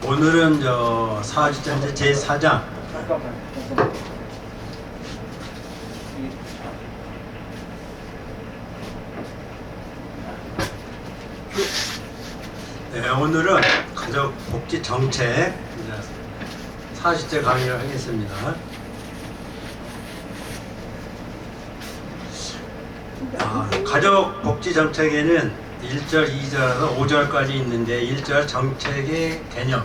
오늘은 저 사주전제 제4장 네, 오늘은 가족복지 정책 40제 강의를 하겠습니다. 가족복지 정책에는 1절, 2절에서 5절까지 있는데 1절 정책의 개념,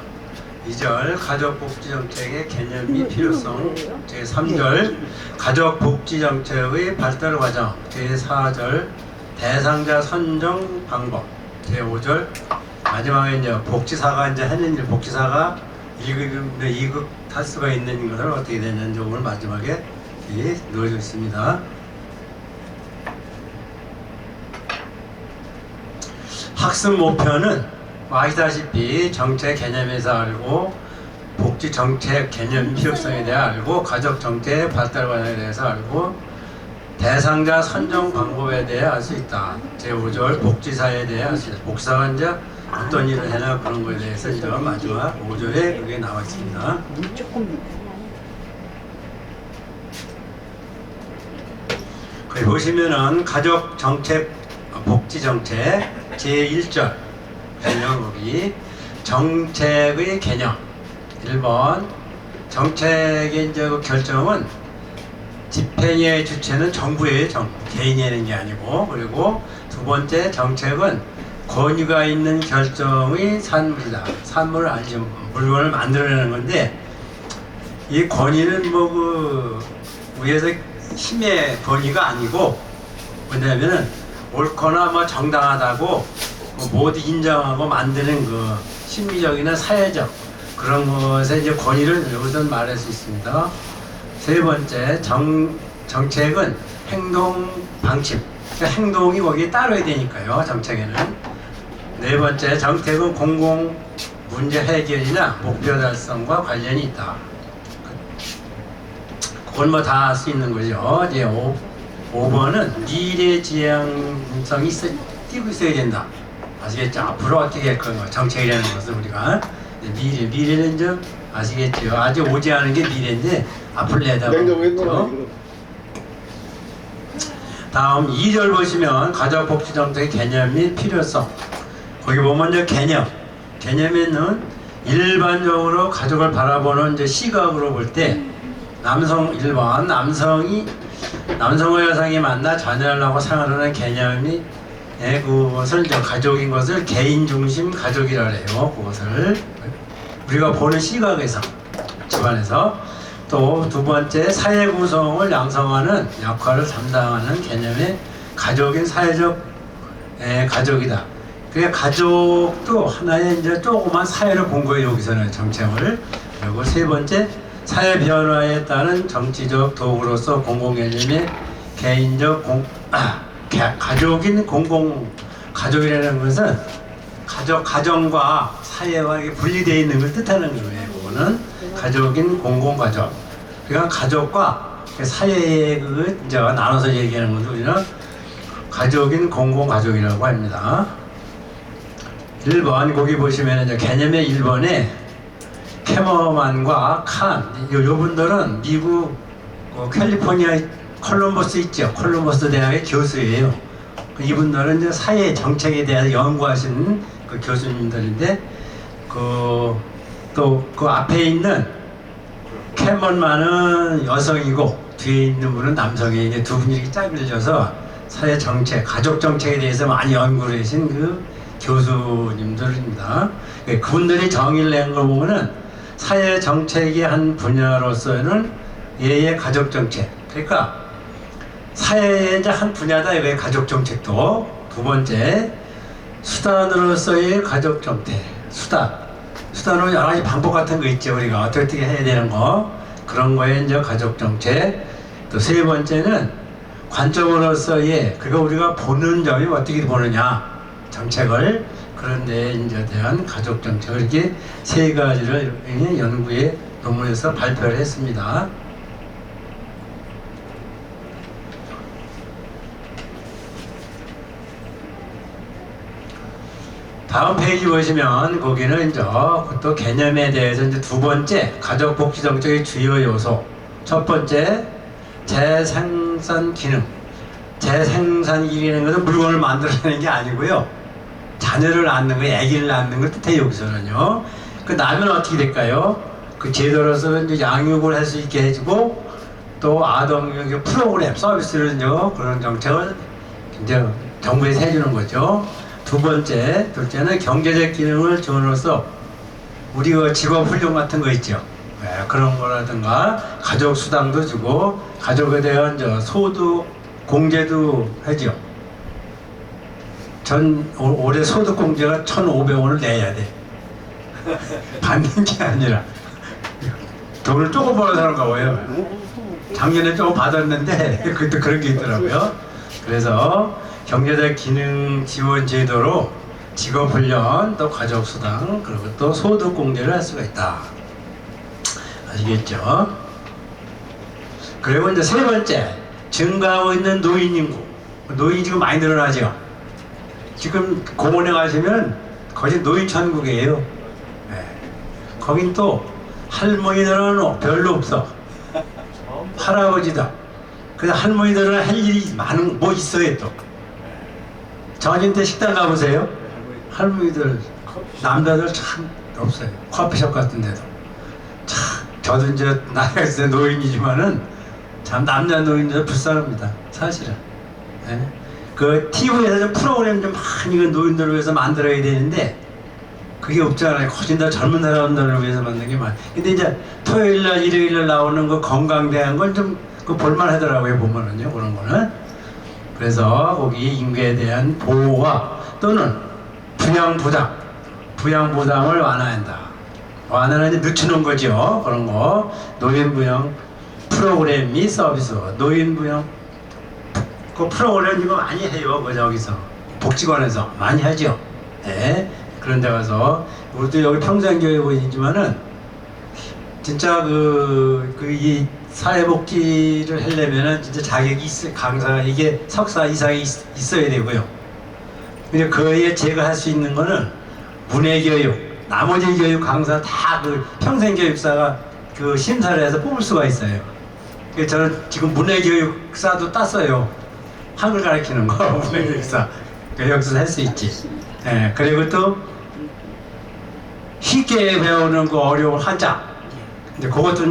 2절 가족복지 정책의 개념 및 필요성, 제3절 가족복지 정책의 발달 과정, 제4절 대상자 선정 방법, 제5절 마지막에 이제 복지사가 이제 하는 일, 복지사가 1급, 2급 탈수가 있는 것을 어떻게 되는지 오늘 마지막에 넣어져 있습니다. 학습 목표는 아시다시피 정책 개념에서 알고 복지 정책 개념 필요성에 대해 알고 가족 정책 발달 과정에 대해서 알고 대상자 선정 방법에 대해 알 수 있다. 제5절 복지사에 대해 알 수 있다. 복지사가 이제 어떤 일을 해나 그런 거에 대해서 이제 마지막 5절에 그게 나와 있습니다. 거기 보시면은 가족 정책 복지 정책 제1절 보시면 거기 정책의 개념 1번 정책의 이제 그 결정은 집행의 주체는 정부예요. 개인이 하는 게 아니고. 그리고 두 번째 정책은 권위가 있는 결정의 산물이다. 산물을 아니죠. 물건을 만들어내는 건데 이 권위는 뭐 그 위에서 힘의 권위가 아니고 뭐냐면은 옳거나 뭐 정당하다고 모두 인정하고 만드는 그 심리적이나 사회적 그런 것에 이제 권위를 여기서 말할 수 있습니다. 세 번째 정책은 행동 방침, 그러니까 행동이 거기에 따라야 되니까요. 정책에는. 네 번째 정책은 공공 문제 해결이나 목표 달성과 관련이 있다. 그걸 뭐 다 할 수 있는 거죠. 이제 5번은 미래 지향성이 띄고 있어야 된다. 아시겠죠? 앞으로 어떻게 할 건가 정책이라는 것은 우리가 미래는 좀 아시겠죠? 아직 오지 않은 게 미래인데 앞을 내다보죠. 다음 2절 보시면 가족복지정책의 개념 및 필요성. 거기 보면 이제 개념에는 일반적으로 가족을 바라보는 이제 시각으로 볼 때 남성 1번 남성과 여성이 만나 자녀를 하고 생활하는 개념이 그것을 이제 가족인 것을 개인 중심 가족이라 해요. 그것을 우리가 보는 시각에서 집안에서 또 두 번째 사회 구성을 양성하는 역할을 담당하는 개념의 가족인 사회적 가족이다. 그러니까 가족도 하나의 이제 조그만 사회를 본 거예요. 여기서는 정책을. 그리고 세 번째 사회 변화에 따른 정치적 도구로서 공공 개념의 개인적 가족인 가족이라는 것은 가정과 사회와 분리되어 있는 걸 뜻하는 거예요. 그거는 가족인 공공가족. 그러니까 가족과 사회의 그 이제 나눠서 얘기하는 것을 우리는 가족인 공공가족이라고 합니다. 1번 거기 보시면 이제 개념의 1번에 캐머만과 요 분들은 미국 캘리포니아 콜럼버스 있죠. 콜럼버스 대학의 교수예요. 이분들은 이제 사회 정책에 대해서 연구하시는 그 교수님들인데 또 그 앞에 있는 캐머만은 여성이고 뒤에 있는 분은 남성이에요. 이제 두 분이 이렇게 짝을 져서 사회 정책, 가족 정책에 대해서 많이 연구를 하신 그 교수님들입니다. 그분들이 정의를 낸 걸 보면은 사회 정책의 한 분야로서는 얘의 가족 정책. 그러니까 사회의 이제 한 분야다 이거의 가족 정책도. 두 번째 수단으로서의 가족 정책. 수단으로 여러 가지 방법 같은 거 있죠. 우리가 어떻게 해야 되는 거 그런 거에 이제 가족 정책. 또 세 번째는 관점으로서의 그러니까 우리가 보는 점이 어떻게 보느냐 정책을. 그런 데에 이제 대한 가족 정책을 이렇게 세 가지를 연구에 논문에서 발표를 했습니다. 다음 페이지 보시면 거기는 이제 또 개념에 대해서 이제 두 번째 가족복지 정책의 주요 요소. 첫 번째 재생산 기능. 재생산이라는 것은 물건을 만들어내는 게 아니고요. 자녀를 낳는 거, 아기를 낳는 걸 뜻해요. 여기서는요. 그 낳으면 어떻게 될까요? 그 제도로서 이제 양육을 할 수 있게 해주고 또 아동 프로그램 서비스를요 그런 정책을 이제 정부에서 해주는 거죠. 둘째는 경제적 기능을 지원으로써 우리가 직업 훈련 같은 거 있죠. 네, 그런 거라든가 가족 수당도 주고 가족에 대한 소득 공제도 하죠. 올해 소득 공제가 1,500원을 내야 돼. 받는 게 아니라 돈을 조금 벌어 사는가 봐요. 작년에 조금 받았는데 그때 그런 게 있더라고요. 그래서 경제적 기능 지원 제도로 직업훈련, 또 가족수당, 그리고 또 소득공제를 할 수가 있다. 아시겠죠? 그리고 이제 세 번째, 증가하고 있는 노인 인구. 노인이 지금 많이 늘어나죠? 지금 공원에 가시면 거의 노인 천국이에요. 네. 거긴 또 할머니들은 별로 없어. 할아버지다. 그래서 할머니들은 할 일이 많은, 뭐 있어요 또. 저녁 때 식당 가보세요. 할머니들, 남자들 참 없어요. 커피숍 같은 데도. 참, 저도 이제 나이가 있어요. 노인이지만은 참 남자 노인들 불쌍합니다. 사실은. 네. 그 TV에서 좀 프로그램 좀 많이 그 노인들을 위해서 만들어야 되는데 그게 없잖아요. 훨씬 더 젊은 사람들을 위해서 만든 게 많아요. 근데 이제 토요일날, 일요일날 나오는 그 건강대한 건 좀 그 볼만하더라고요. 보면은요. 그런 거는. 그래서 거기 인구에 대한 보호와 또는 부양부담을 완화한다. 완화는 늦추는 거죠. 그런 거. 노인부양 프로그램 및 서비스. 노인부양 그 프로그램 이거 많이 해요. 그 저기서 복지관에서 많이 하죠. 네. 그런 데 가서 우리도 여기 평생교육원이지만은 진짜 이 사회복지를 하려면은 진짜 자격이 강사가 이게 석사 이상이 있어야 되고요. 근데 그에 제가 할 수 있는 거는 문해교육, 나머지 교육 강사 다 그 평생교육사가 그 심사를 해서 뽑을 수가 있어요. 그래서 저는 지금 문해교육사도 땄어요. 한글 가르치는 거 문해교육사. 여기서 할 수 있지. 네, 그리고 또 쉽게 배우는 그 어려운 한자. 이제 그것도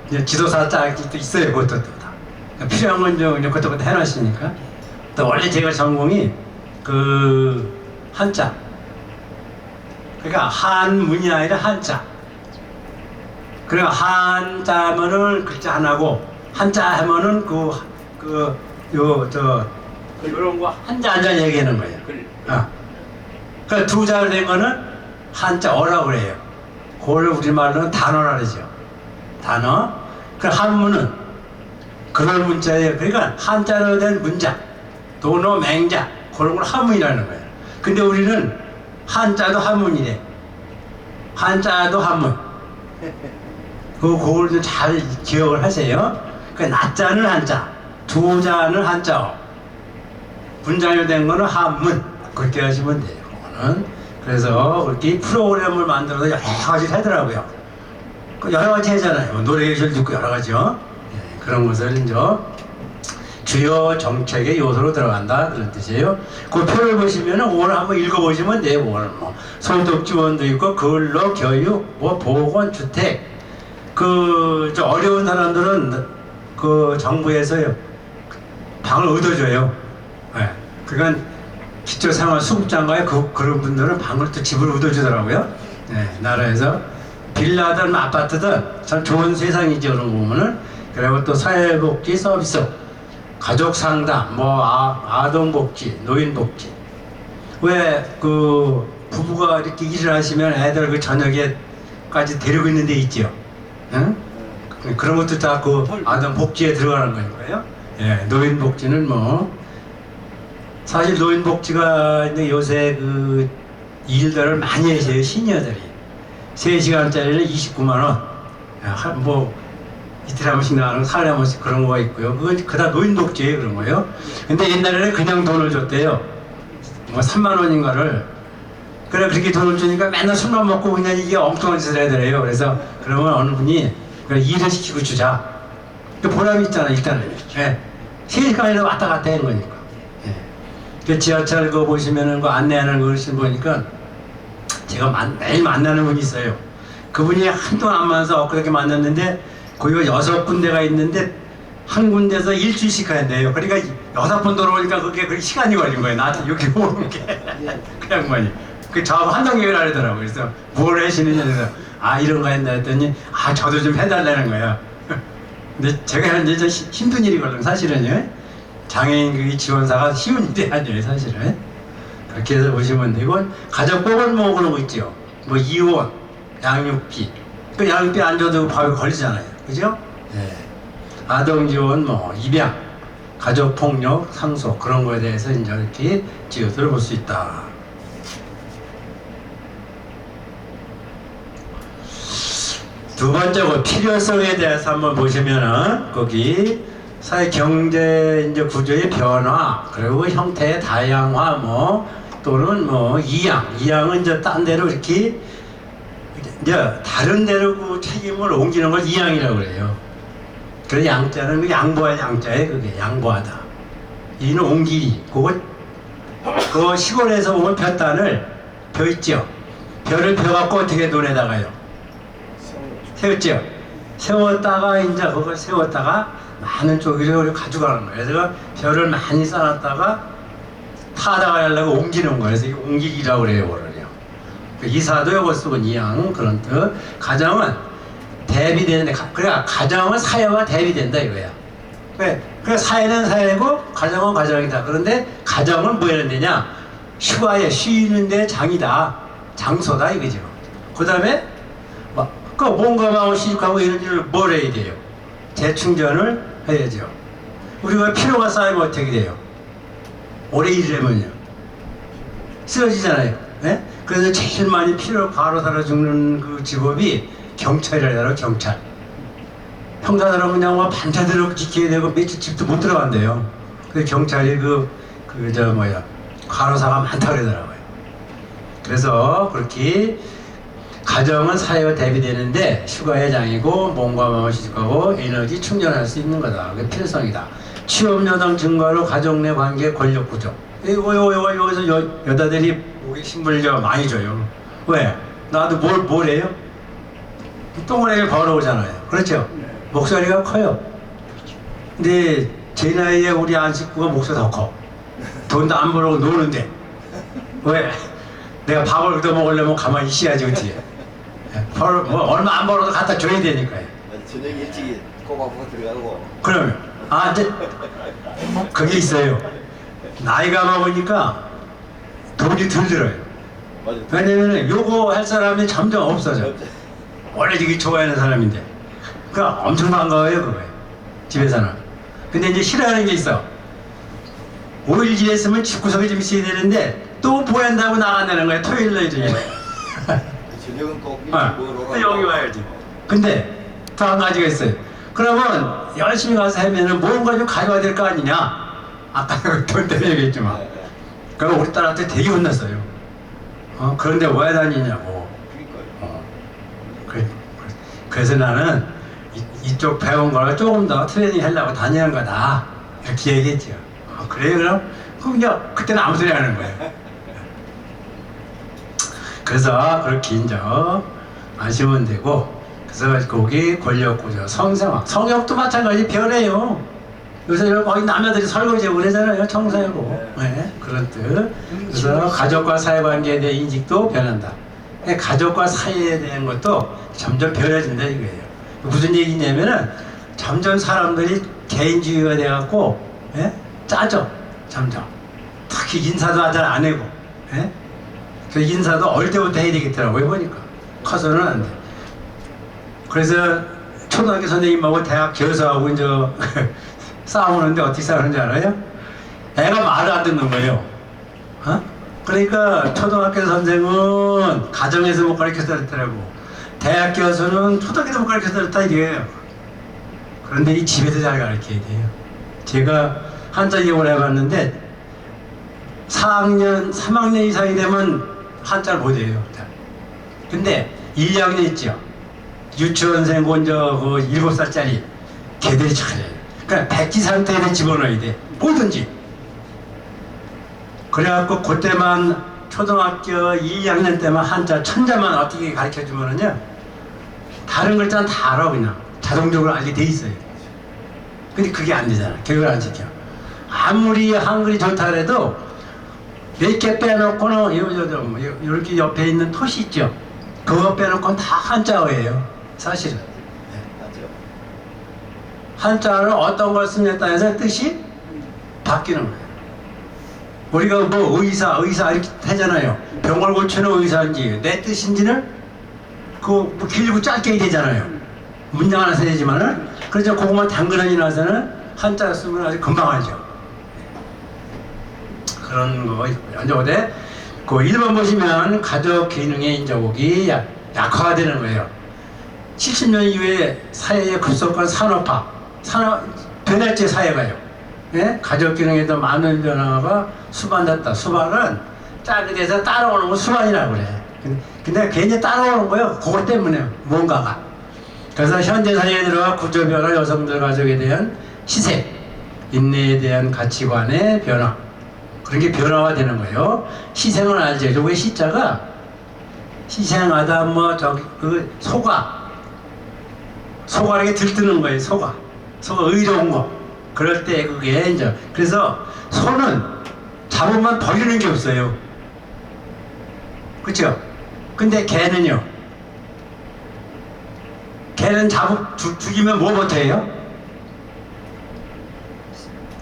이제 지도사 짝이 또 있어요. 그것도 다. 필요한 건 이제 그것도 해놨으니까. 또 원래 제가 전공이 그 한자. 그러니까 한문이 아니라 한자. 그러니까 한자면은 글자 하나고 한자 하면은 이런 거 한자 얘기하는 거예요. 그러니까 두 자로 된 거는 한자어라고 그래요. 그걸 우리말로는 단어라 그러죠. 단어. 그 한문은 그런 문자예요. 그러니까 한자로 된 문자, 도노, 맹자 그런 걸 한문이라는 거예요. 근데 우리는 한자도 한문이래. 한자도 한문. 그걸 좀 잘 기억을 하세요. 그 낮자는 한자, 두자는 한자어. 분자로 된 거는 한문. 그렇게 하시면 돼요. 그거는. 그래서 그렇게 프로그램을 만들어서 여러 가지를 하더라고요. 여러 가지 하잖아요. 노래 예술 듣고 여러 가지요. 네, 그런 것을 이제 주요 정책의 요소로 들어간다 그런 뜻이에요. 그 표를 보시면은 오늘 한번 읽어보시면 돼요. 오늘 뭐 소득 지원도 있고 근로, 교육, 뭐 보건, 주택. 저 어려운 사람들은 그 정부에서요 방을 얻어줘요. 네. 그러니까 기초생활수급자인가요? 그런 분들은 방을 또 집을 얻어주더라고요. 네, 나라에서 빌라든 아파트든 참 좋은 세상이죠. 그런 거 보면은. 그리고 또 사회복지 서비스, 가족상담, 뭐 아동복지, 노인복지. 왜 그 부부가 이렇게 일을 하시면 애들 그 저녁에까지 데리고 있는 데 있죠. 응? 그런 것도 다 그 아동복지에 들어가는 거니까요. 예, 노인복지는 뭐 사실 노인복지가 이제 요새 그 일들을 많이 하세요. 시니어들이 3시간짜리는 29만원, 뭐 이틀에 한 번씩 나가는 사흘에 한 번씩 그런 거가 있고요. 그건 그다 노인복지예요. 그런 거예요. 근데 옛날에는 그냥 돈을 줬대요. 뭐 3만원인가를 그래 그렇게 돈을 주니까 맨날 술만 먹고 그냥 이게 엉뚱한 짓을 해더래요. 그래서 그러면 어느 분이 그래 일을 시키고 주자. 그 보람이 있잖아 일단은. 예. 3시간이나 왔다 갔다 하는 거니까. 예. 그 지하철 그거 보시면은 그 안내하는 거 보니까 제가 매일 만나는 분이 있어요. 그분이 한동안 안 만나서 엊그저께 만났는데 거기가 6군데가 있는데 한 군데서 일주일씩 가야 돼요. 그러니까 6번 돌아오니까 그게 시간이 걸린 거예요. 나한테 여기 오는 게. 그 양반이. 그 저하고 한동경을 하더라고요. 그래서 뭘 하시느냐 그래서 이런 거 했나 했더니 저도 좀 해달라는 거야. 근데 제가 하는 좀 힘든 일이거든요. 사실은요. 장애인 그 지원사가 쉬운 일이 아니에요. 사실은. 그렇게 해서 보시면 되고 가장 뽀글 먹는 거 있죠. 뭐 이혼, 양육비. 그 양육비 안 줘도 법에 걸리잖아요. 그죠? 네. 아동 지원, 뭐 입양, 가족 폭력, 상속 그런 거에 대해서 이제 이렇게 지어들어 볼 수 있다. 두 번째 그 필요성에 대해서 한번 보시면은 거기 사회 경제 이제 구조의 변화 그리고 형태의 다양화 뭐 또는 뭐 이양은 이제 딴 데로 이렇게 이제 다른 데로 그 책임을 옮기는 걸 이양이라고 그래요. 그래서 양자는 그 양보할 양자에 그게 양보하다. 이는 옮기기. 그거 시골에서 보면 볕단을 벼 있죠. 벼를 벼갖고 어떻게 논에다가요. 세웠죠. 세웠다가 이제 그걸 세웠다가 많은 쪽으로 가져가는 거예요. 그래서 벼를 많이 쌓았다가 타다가 하려고 옮기는 거예요. 그래서 이거 옮기기라고 그래요. 원래요. 이사도 요거 쓰고 이양 그런 뜻. 가정은 대비되는데 그러니까 가정은 사회와 대비된다 이거야. 그래 사회는 사회고 가정은 가정이다. 그런데 가정은 뭐 하는 데냐? 휴가에 쉬는 데 장이다. 장소다 이거죠. 그 다음에 그 몸감하고 시집가고 이런 일을 뭘 해야 돼요? 재충전을 해야죠. 우리가 피로가 쌓이면 어떻게 돼요? 오래 일하면요. 쓰러지잖아요. 네? 그래서 제일 많이 피로 바로 살아 죽는 그 직업이 경찰이라고 경찰. 형사들은 그냥 뭐 반차대로 지켜야 되고 며칠 집도 못 들어간대요. 그래서 경찰이 과로사가 많다 그러더라고요. 그래서 그렇게 가정은 사회와 대비되는데 휴가의 장이고 몸과 마음을 시집가고 에너지 충전할 수 있는 거다. 그게 필요성이다. 취업여당 증가로 가정 내 관계 권력 구조. 여기서 여자들이 목에 힘을 많이 줘요. 왜? 나도 뭘 해요? 똥을 벌어오잖아요. 그렇죠? 목소리가 커요. 근데 제 나이에 우리 안식구가 목소리가 더 커. 돈도 안 벌어오고 노는데. 왜? 내가 밥을 얻어 먹으려면 가만히 있어야지 어떻게. 얼마 안 벌어도 갖다 줘야 되니까요. 저녁 일찍 꼬박꼬박 들어가고. 그러면 이제 그게 있어요. 나이가 먹으니까 돈이 덜 들어요. 왜냐면 요거 할 사람이 점점 없어져. 원래 되게 좋아하는 사람인데 그러니까 엄청 반가워요 그거에 집에서는. 근데 이제 싫어하는 게 있어. 5일 지냈으면 집구석에 좀 있어야 되는데 또 보낸다고 나간다는 거야. 토요일날 이제 저녁은 꼭 또 여기 와야지. 근데 또 한 가지가 있어요. 그러면 열심히 가서 하면은 뭔가 좀 가져와야 될 거 아니냐. 아까 돈 때문에 얘기했지만. 그럼 우리 딸한테 되게 혼났어요. 그런데 왜 다니냐고. 그래서 나는 이쪽 배운 걸 조금 더 트레이닝 하려고 다니는 거다. 이렇게 얘기했죠. 그래요? 그럼 이제 그때는 아무 소리 하는 거예요. 그래서 그렇게 이제 아시면 되고, 그래서 거기 권력구조, 성생활, 성역도 마찬가지 변해요. 요새 거의 남자들이 설거지하고 그러잖아요. 청소하고. 네, 그런 뜻. 그래서 가족과 사회관계에 대한 인식도 변한다. 가족과 사회에 대한 것도 점점 변해진다 이거예요. 무슨 얘기냐면은 점점 사람들이 개인주의가 돼갖고 짜져. 점점. 특히 인사도 잘 안 하고. 그 인사도 어릴 때부터 해야 되겠더라고요. 보니까. 커서는 안 돼. 그래서 초등학교 선생님하고 대학 교수하고 이제 싸우는데 어떻게 싸우는지 알아요? 애가 말을 안 듣는 거예요. 그러니까 초등학교 선생은 가정에서 못 가르쳐서 그랬더라고. 대학 교수는 초등학교에서 못 가르쳐서 그랬다 이게요. 그런데 이 집에서 잘 가르쳐야 돼요. 제가 한자 기억을 해봤는데 4학년, 3학년 이상이 되면 한자를 못해요. 근데 1, 2학년 있죠. 유치원생 먼저 그 7살짜리 걔들이 잘해요. 그러니까 백지 상태에 집어넣어야 돼. 뭐든지. 그래갖고 그때만 초등학교 2, 2학년 때만 한자 천자만 어떻게 가르쳐주면은요, 다른 글자는 다 알아. 그냥 자동적으로 알게 돼 있어요. 근데 그게 안 되잖아. 교육을 안 시켜. 아무리 한글이 좋다 그래도 몇 개 빼놓고는 이렇게 옆에 있는 토시 있죠. 그거 빼놓고는 다 한자어예요. 사실은. 네. 맞죠? 한자를 어떤 걸 쓰냐에 따라서 뜻이 바뀌는 거예요. 우리가 뭐 의사 이렇게 하잖아요. 병을 고치는 의사인지 내 뜻인지는 뭐 길고 짧게 되잖아요. 문장 하나 써야지만은. 그래서 그것만 당근하지 나서는 한자 쓰면 아주 금방 알죠. 그런 거 있고요. 이제 어디 그 1번 보시면 가족 기능의 인정곡이 약화되는 거예요. 70년 이후에 사회의 급속한 산업화, 변했지 사회가요. 예? 가족 기능에도 많은 변화가 수반됐다. 수반은 짝이 돼서 따라오는 거 수반이라고 그래. 근데 괜히 따라오는 거예요. 그것 때문에 뭔가가. 그래서 현대 사회에 들어가 구조 변화, 여성들 가족에 대한 희생, 인내에 대한 가치관의 변화. 그런 게 변화가 되는 거예요. 희생은 알죠. 저게 시자가 희생하다 뭐 저기 그 소가 이렇게 들뜨는 거예요. 소가 의로운 거. 그럴 때 그게 이제 그래서 소는 잡으면 버리는 게 없어요. 그렇죠? 근데 개는요. 개는 죽이면 뭐부터 해요?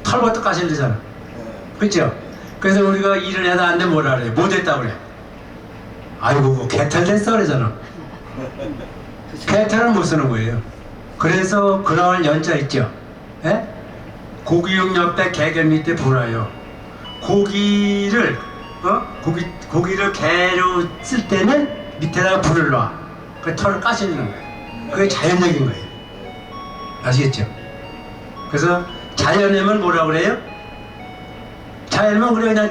털부터 까실리잖아. 그렇죠? 그래서 우리가 일을 해도 안 돼 뭐라 그래? 못 했다 그래. 아이고 개털 됐어 그러잖아. 개털은 못 쓰는 거예요. 그래서 그나올 연자 있죠. 예? 고기육 옆에 개견 밑에 불어요. 고기를 개로 쓸 때는 밑에다가 불을 놔. 그 털을 까시는 거예요. 그게 자연적인 거예요. 아시겠죠? 그래서 자연이면 뭐라 그래요? 자연이면 그래 그냥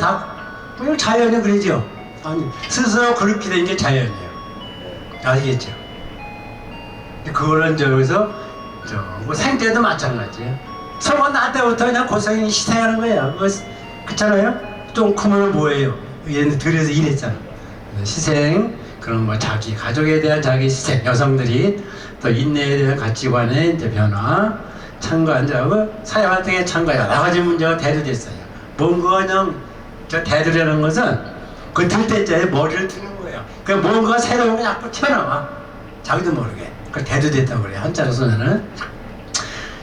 그냥 자연이 그러죠. 아니 스스로 그렇게 된 게 자연이에요. 아시겠죠? 그거는 여기서 뭐 생태도 마찬가지예요. 소가 날 때부터 그냥 고생이 희생하는 거예요. 그렇잖아요? 좀 크면 뭐예요? 얘는 들에서 일했잖아. 희생, 그런 뭐 자기 가족에 대한 자기 희생, 여성들이 또 인내에 대한 가치관의 이제 변화, 참가하고 사회 활동에 참가해 여러 가지 문제가 대두됐어요. 뭔가 그냥 대두라는 것은 그 들 때짜리 머리를 드는 거예요. 그 뭔가 새로운 게 자꾸 튀어나와. 자기도 모르게. 그 대두됐다고 그래요. 한자로 쓰면은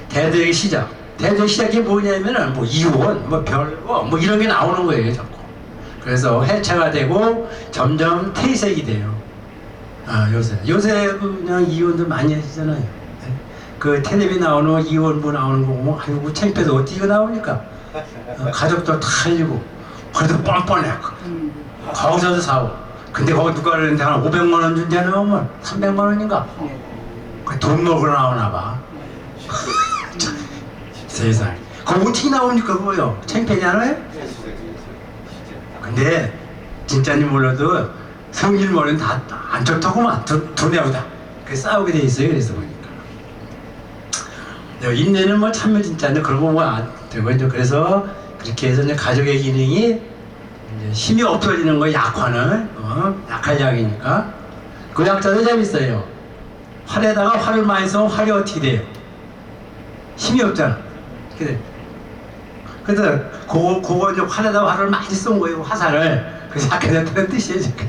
대두의 시작. 대두의 시작이 뭐냐면은 뭐 이혼, 뭐 별거, 뭐 이런 게 나오는 거예요, 자꾸. 그래서 해체가 되고 점점 퇴색이 돼요. 요새 그냥 이혼도 많이 하시잖아요. 그 텔레비 나오는 이혼부 나오는 거 보면 아이고 창피해서 어떻게 이거 나오니까. 가족도 탈리고 그래도 뻔뻔해. 거기서도 사고. 근데 거기 누가 그러는데 한 500만 원 준대 나오면 300만 원인가? 그 돈 먹으러 나오나 봐. 세상에. 그거 어떻게 나오니까 그거요. 창피하지 않아요? 근데 진짜님 몰라도 성질 모르는 다 안 좋다고만 돈 내고다. 그래서 싸우게 돼 있어요. 그래서 보니까. 인내는 뭐 참여 진짜인데 그러고 뭐 안 되고 이제 그래서 그렇게 해서 이제 가족의 기능이 이제 힘이 없어지는 거 약화는 약할 약이니까 그 약자도 재밌어요. 활에다가 활을 많이 써면 활이 어떻게 돼요? 힘이 없잖아. 그래. 그래서 그거 이제 활에다가 활을 많이 쏜 거예요. 화살을. 그래서 약해졌다는 뜻이에요. 그게.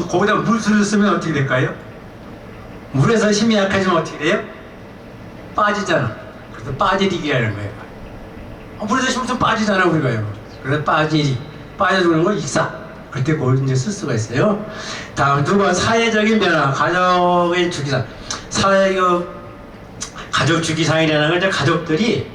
거기다 물수를 쓰면 어떻게 될까요? 물에서 힘이 약해지면 어떻게 돼요? 빠지잖아. 그래서 빠지리기 하는 거예요. 물에서 힘이 좀 빠지잖아 우리가요. 그래서 빠져주는 걸 익사. 그때 그걸 이제 쓸 수가 있어요. 다음 두 번 사회적인 변화, 가족의 주기상. 가족 주기상이라는 걸 이제 가족들이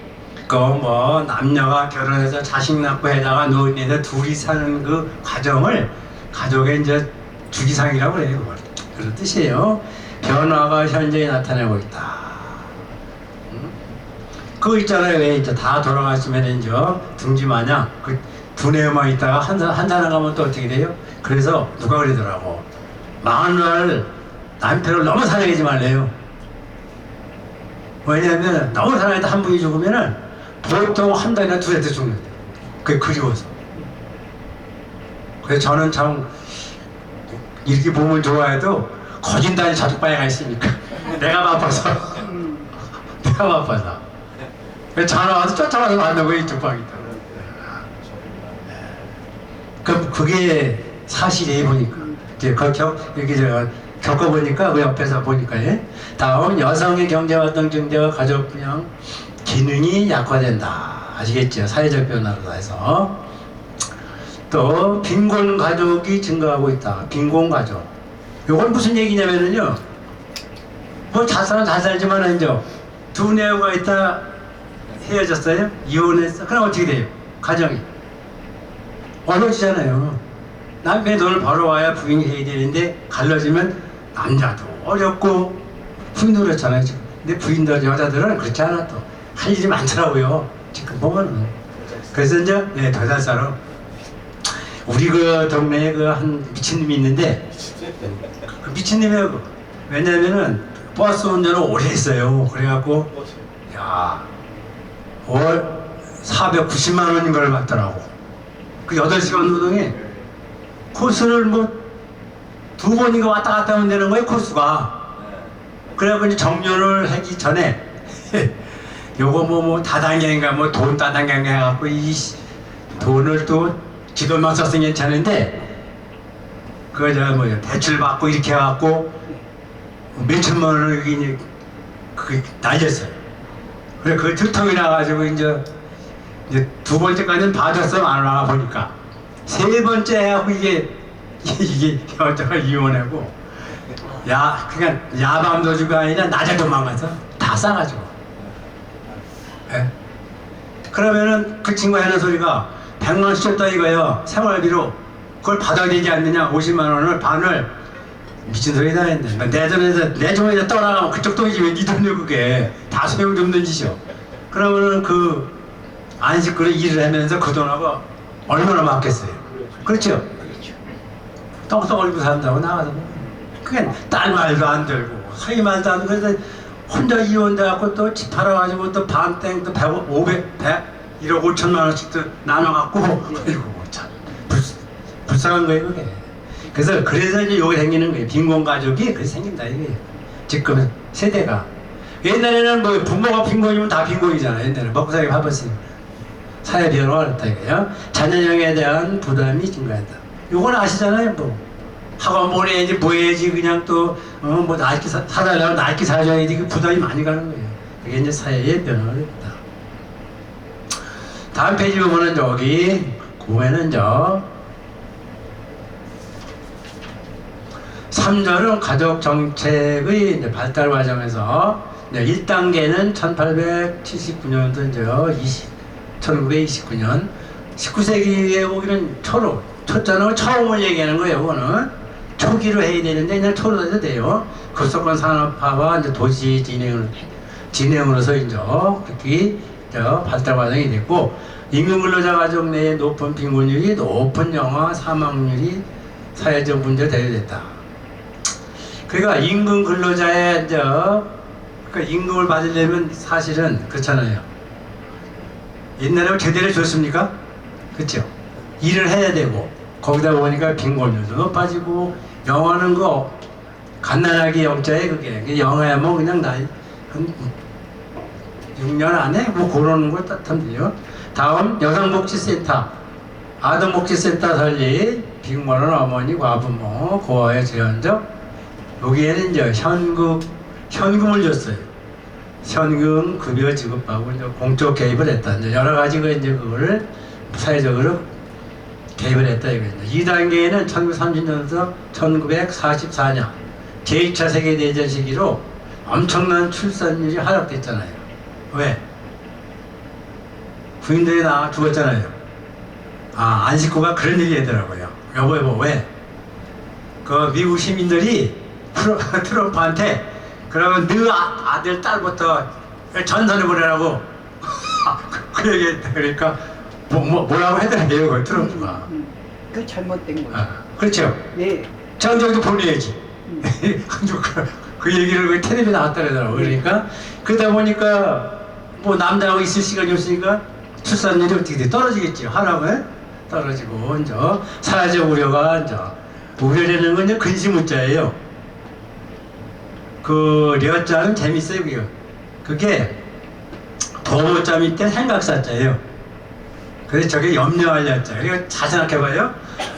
뭐 남녀가 결혼해서 자식 낳고 해다가 노인네들 둘이 사는 그 과정을 가족의 이제 주기상이라고 해요. 그런 뜻이에요. 변화가 현재 나타나고 있다. 그거 있잖아요. 왜 이제 다 돌아가시면 이제 둥지 마냥 두뇌만 있다가 한 사람 가면 또 어떻게 돼요? 그래서 누가 그러더라고. 마누라를 남편을 너무 사랑하지 말래요. 왜냐하면 너무 사랑해도 한 분이 죽으면은 보통 한 달이나 두세 대 죽는데. 그게 그리워서. 그래서 저는 참 이렇게 보면 좋아해도 거진단이 저쪽방에 가 있으니까 내가 바빠서 내가 바빠서 그래서 전화 와서 쫓아가서 만나고 이쪽 방에 있다. 그럼 그게 사실이에요. 보니까 이제 이렇게 제가 겪어보니까 그 옆에서 보니까 다음 여성의 경제활동 증대와 가족 분양 기능이 약화된다. 아시겠죠? 사회적 변화로 해서 또 빈곤 가족이 증가하고 있다. 빈곤 가족. 요건 무슨 얘기냐면은요. 뭐 자살은 자살지만 이제 두뇌가 있다 헤어졌어요. 이혼했어. 그럼 어떻게 돼요? 가정이 어려워지잖아요. 남편이 돈을 벌어와야 부인이 해야 되는데 갈라지면 남자도 어렵고 부인도 그렇잖아요. 지금. 근데 부인들 여자들은 그렇지 않아 또 할 일이 많더라고요. 지금 보면은. 그래서 이제 더 잘 살아. 우리 그 동네에 그 한 미친놈이 있는데 그 미친놈이에요. 왜냐면은 버스 운전을 오래 했어요. 그래갖고 야 월 490만 원인 걸 받더라고. 그 8시간 노동에 코스를 뭐 2번인가 왔다 갔다 하면 되는 거예요. 코스가. 그래갖고 이제 정년을 하기 전에 요거 뭐 다단계인가 뭐 돈 다단계 해갖고 이 돈을 또 지도만 썼으면 괜찮은데 그거 저 뭐야 대출 받고 이렇게 해갖고 몇천만 원을 그게 날렸어요. 그래 그 두통이 나가지고 이제 두 번째까지는 봐줬어 안 와 보니까 세 번째 해갖고 이게 여자가 이혼하고 야 그냥 야밤도 주가 아니라 낮에 도망가서 다 싸가지고. 예? 그러면은 그 친구가 하는 소리가 100만 원씩 줬다 이거예요. 생활비로. 그걸 받아야 되지 않느냐. 50만 원을 반을. 미친 소리다 했는데 내 돈에서 떠나가면 그쪽 돈이지 왜 네 돈이야 그게. 다 소용없는 짓이요. 그러면은 그 안식구로 일을 하면서 그 돈하고 얼마나 맞겠어요. 그렇죠? 똥똥 얼고 산다고 나가서 그게 딸 말도 안 들고 사위 말도 안 들고 그래서 혼자 이혼돼갖고 또 집 팔아가지고 또 반땡 또 100, 500, 1억 5천만 원씩 또 나눠갖고 아이고 참 불쌍한 거예요 그게. 그래서 이제 요게 생기는 거예요. 빈곤 가족이 그렇게 생긴다 이게. 지금 세대가 옛날에는 뭐 부모가 빈곤이면 다 빈곤이잖아요. 옛날에 먹고 살기 바빴으니까 사회 변화가 어렵다 이거예요. 자녀형에 대한 부담이 증가한다. 요건 아시잖아요. 뭐 학원 보내야지 뭐 해야지 그냥 또 뭐 낡게 사달라고 낡게 사줘야지 그 부담이 많이 가는 거예요. 그게 이제 사회의 변화가 됩니다. 다음 페이지 보면은 여기 보면은 3절은 가족 정책의 이제 발달 과정에서 1단계는 1879년도 이제 1929년 19세기에 보기는 초자는 처음을 얘기하는 거예요. 그거는 초기로 해야 되는데 그냥 초로 해도 돼요. 급속한 산업화와 이제 도시 진행으로서 이제 그렇게 발달 과정이 됐고 임금 근로자 가족 내의 높은 빈곤율이 높은 영아 사망률이 사회적 문제가 대두됐다. 그러니까 임금 근로자의 그러니까 임금을 받으려면 사실은 그렇잖아요. 옛날에 제대로 줬습니까? 그렇죠? 일을 해야 되고 거기다 보니까 빈곤율도 높아지고 영어는 그 갓난아기 영자에 그게 영어야 뭐 그냥 나이 한 6년 안에 뭐 그러는 걸 따뜻한데요. 다음 여성복지센터 아동복지센터 설립 빈곤한 어머니 과부모 고아의 재현적 여기에는 이제 현금을 줬어요. 현금 급여 지급하고 이제 공적 개입을 했다. 이제 여러 가지가 이제 그거를 사회적으로 개입을 했다 이거죠. 2단계에는 1930년부터 1944년 제2차 세계대전 시기로 엄청난 출산율이 하락됐잖아요. 왜? 부인들이 나와 죽었잖아요. 안식구가 그런 얘기 하더라고요. 여보 왜? 그 미국 시민들이 트럼프한테 그러면 너 아들 딸부터 전선에 보내라고 그 얘기 했다. 그러니까 뭐라고 하더라고요, 그 트럼프가. 그 잘못된 거죠. 아, 그렇죠. 네. 정정도 보내야지. 그 얘기를 그 텔레비에 나왔다더라고. 그러니까 그러다 보니까 뭐 남자하고 있을 시간이 없으니까 출산율이 어떻게 돼? 떨어지겠죠. 하라고 해? 떨어지고 이제 사회적 우려가 이제 우려라는 건 이제 근시문자예요. 그 려자는 재밌어요. 그게 도모자 밑에 생각사자예요. 그래서 저게 염려할 려자. 그러니까 잘 생각해봐요.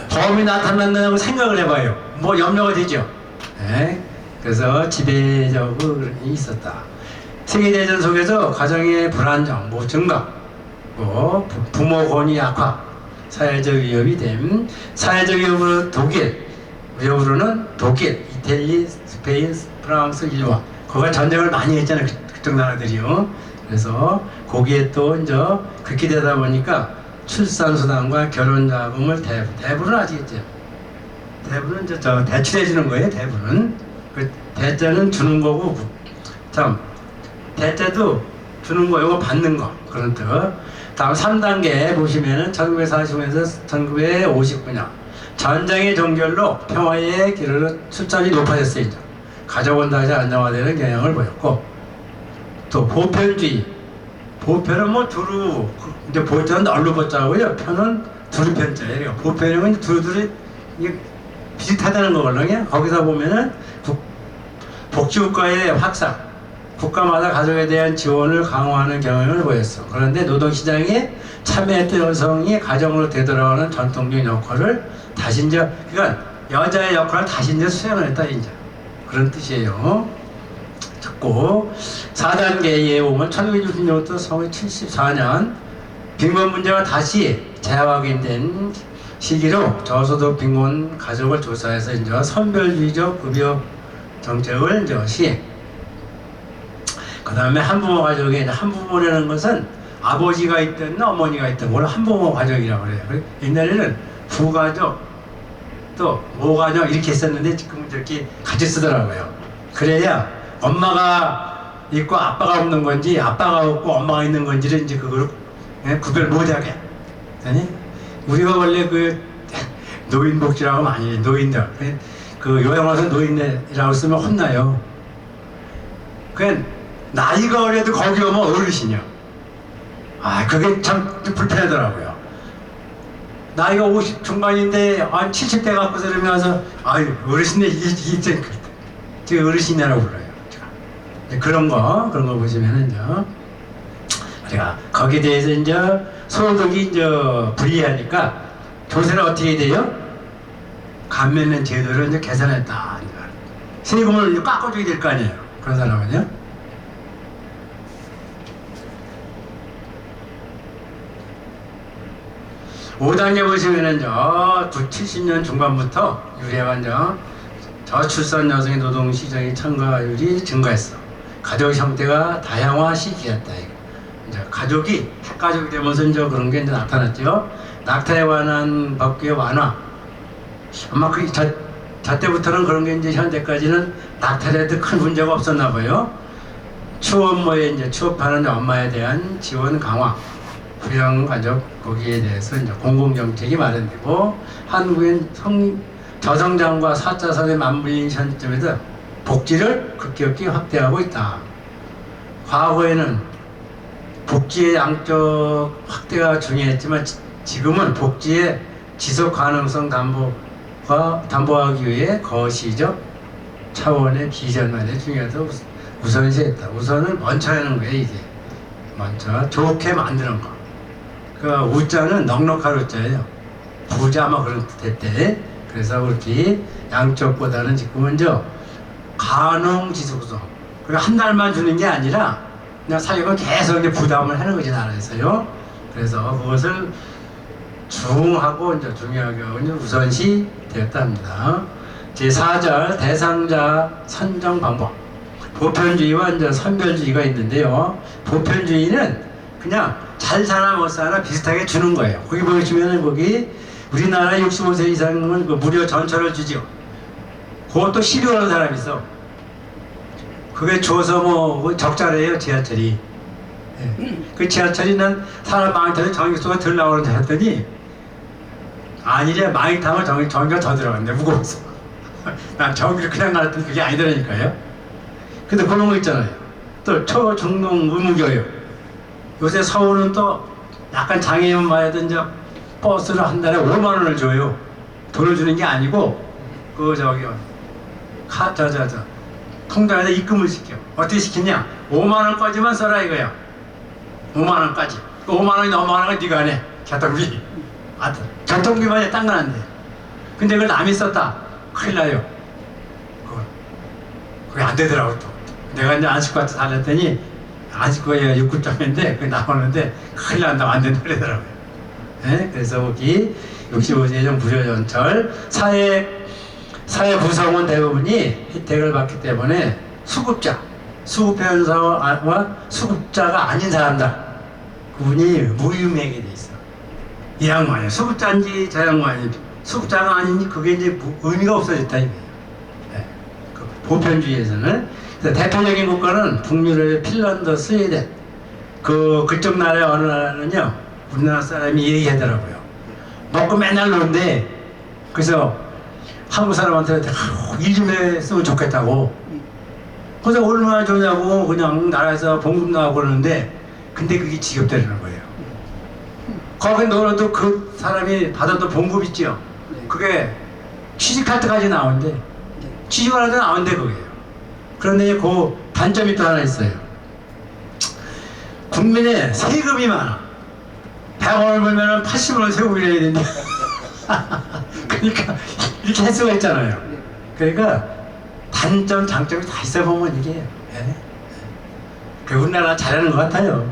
범이 나타난다고 생각을 해봐요. 뭐 염려가 되죠. 네. 그래서 지배적으로 있었다. 세계대전 속에서 가정의 불안정, 뭐 증가, 뭐 부모 권위 약화, 사회적 위협이 됨. 사회적 위협으로 위협으로는 독일, 이태리, 스페인, 프랑스, 일본. 거기가 전쟁을 많이 했잖아요. 그쪽 나라들이요. 그래서 거기에 또 이제 그렇게 되다 보니까 출산수당과 결혼자금을 대부는 아시겠죠? 대부는 이제 대출해 주는 거예요. 대부는 그 대자는 주는 거고, 참 대자도 주는 거, 이거 받는 거 그런 뜻. 다음 3단계 보시면은 1945년에서 1959년 전쟁의 종결로 평화의 길로 출산이 높아졌어요. 이제 가족은 다시 안정화되는 경향을 보였고, 또 보편주의. 보편은 뭐 두루, 이제 보편은 널로 보자고요. 편은 두루 편자예요. 보편은 두루두루 비슷하다는 거거든요. 거기서 보면은 복지국가의 확산, 국가마다 가족에 대한 지원을 강화하는 경향을 보였어. 그런데 노동시장에 참여했던 여성이 가정으로 되돌아오는 전통적인 역할을 다시 이제, 그러니까 여자의 역할을 다시 이제 수행을 했다, 이제. 그런 뜻이에요. 듣고 4단계에 오면 1960년부터 1974년 빈곤 문제가 다시 재확인된 시기로 저소득 빈곤 가족을 조사해서 이제 선별주의적 급여 정책을 이제 시행. 그 다음에 한부모 가족에 한부모라는 것은 아버지가 있든 어머니가 있든 그걸 한부모 가족이라고 그래요. 옛날에는 부가족 또 모가족 이렇게 했었는데 지금은 저렇게 같이 쓰더라고요. 그래야 엄마가 있고 아빠가 없는 건지 아빠가 없고 엄마가 있는 건지를 이제 그걸 구별 못하게. 아니? 우리가 원래 그 노인복지라고 많이 해요. 노인들. 그 요양 와서 노인이라고 쓰면 혼나요. 그냥 나이가 어려도 거기 오면 어르신이요. 아, 그게 참 불편하더라고요. 나이가 50 중반인데 한 70대 갖고 들으면서 아유 어르신네 이제 어르신이라고 불러요. 그런 거 보시면은 우리가 거기에 대해서 이제 소득이 이제 불리하니까 조세는 어떻게 돼요? 감면된 제도를 이제 계산했다. 세금을 깎아줘야 될 거 아니에요. 그런 사람은요. (5단계) 보시면은 70년 중반부터 유래한 저출산 여성의 노동 시장의 참가율이 증가했어. 가족 형태가 다양화 시기였다. 이제 가족이 핵가족이 되면서 이제 그런 게 이제 나타났죠. 낙태에 관한 법규의 완화. 아마 저 때부터는 그런 게 이제 현재까지는 낙태에도 큰 문제가 없었나 봐요. 추업모에 이제 추업하는 엄마에 대한 지원 강화. 부양가족 거기에 대해서 이제 공공정책이 마련되고, 한국인 저성장과 4차 산업에 맞물린 현점에서 복지를 급격히 확대하고 있다. 과거에는 복지의 양적 확대가 중요했지만 지금은 복지의 지속 가능성 담보하기 위해 거시적 차원의 비전만이 중요하다고 우선시했다. 우선은 먼저 하는 거예요. 이게 먼저 좋게 만드는 거. 그 우자는 넉넉할 우자예요. 부자 뭐 그런 뜻. 그래서 그렇게 양쪽보다는 지금 먼저 가능 지속성. 그리고 한 달만 주는 게 아니라 그냥 사육은 계속 이제 부담을 하는 거지, 나라에서요. 그래서 그것을 중하고 이제 중요하게 우선시 되었다 합니다. 제4절 대상자 선정 방법. 보편주의와 이제 선별주의가 있는데요. 보편주의는 그냥 잘 사나 못 사나 비슷하게 주는 거예요. 거기 보시면은 거기 우리나라 65세 이상은 그 무료 전철을 주죠. 그것도 시료하는 사람이 있어. 그게 줘서 뭐 적자래요, 지하철이. 예. 그 지하철이는 사람 많이 타면 전기수가 덜 나오는데 했더니 아니래. 많이 타면 전기가 더 들어간대. 무거워서. 난 전기를 그냥 나왔더니 그게 아니더라니까요. 근데 그런 거 있잖아요. 또 초중등 의무교육. 요새 서울은 또 약간 장애인 봐야든 이제 버스를 한 달에 5만 원을 줘요. 돈을 주는 게 아니고 그 저기 통장에다 입금을 시켜. 어떻게 시키냐? 5만 원까지만 써라 이거야. 5만 원까지. 그 5만 원이 넘어가는 건 네가 안 해. 교통비. 교통비만 해. 딴 건 안 돼. 근데 그걸 남이 썼다. 큰일 나요. 그게 안 되더라고 또. 내가 이제 안식과트 다녔더니 안식과가 6급장인데 그게 나오는데 큰일 난다고 안 된다 그러더라고요. 네? 그래서 거기 65세 이상 부여연철 사회 구성원 대부분이 혜택을 받기 때문에 수급자, 수급회원사와 수급자가 아닌 사람들 그분이 무유매게 돼 있어. 이 양반이 수급자인지 저 양반이 수급자가 아닌지 그게 이제 의미가 없어졌다 이거예요. 네. 그 보편주의에서는 대표적인 국가는 북유럽의 핀란드, 스웨덴 그쪽 나라의 어느 나라는요 우리나라 사람이 얘기하더라고요. 먹고 맨날 노는데 그래서 한국 사람한테 일 좀 했으면 좋겠다고. 그래서 얼마나 좋냐고 그냥 나라에서 봉급 나가고 그러는데 근데 그게 지겹다는 거예요. 거기 놀아도 그 사람이 받았던 봉급 있죠. 그게 취직할 때까지 나오는데 취직을 할 때 나오는데 그게요. 그런데 그 단점이 또 하나 있어요. 국민의 세금이 많아. 100원을 벌면 80원을 세금을 내야 된다. 그러니까 이렇게 할 수가 있잖아요. 그러니까 단점, 장점이 다 있어 보면 이게 그 우리나라 잘하는 것 같아요.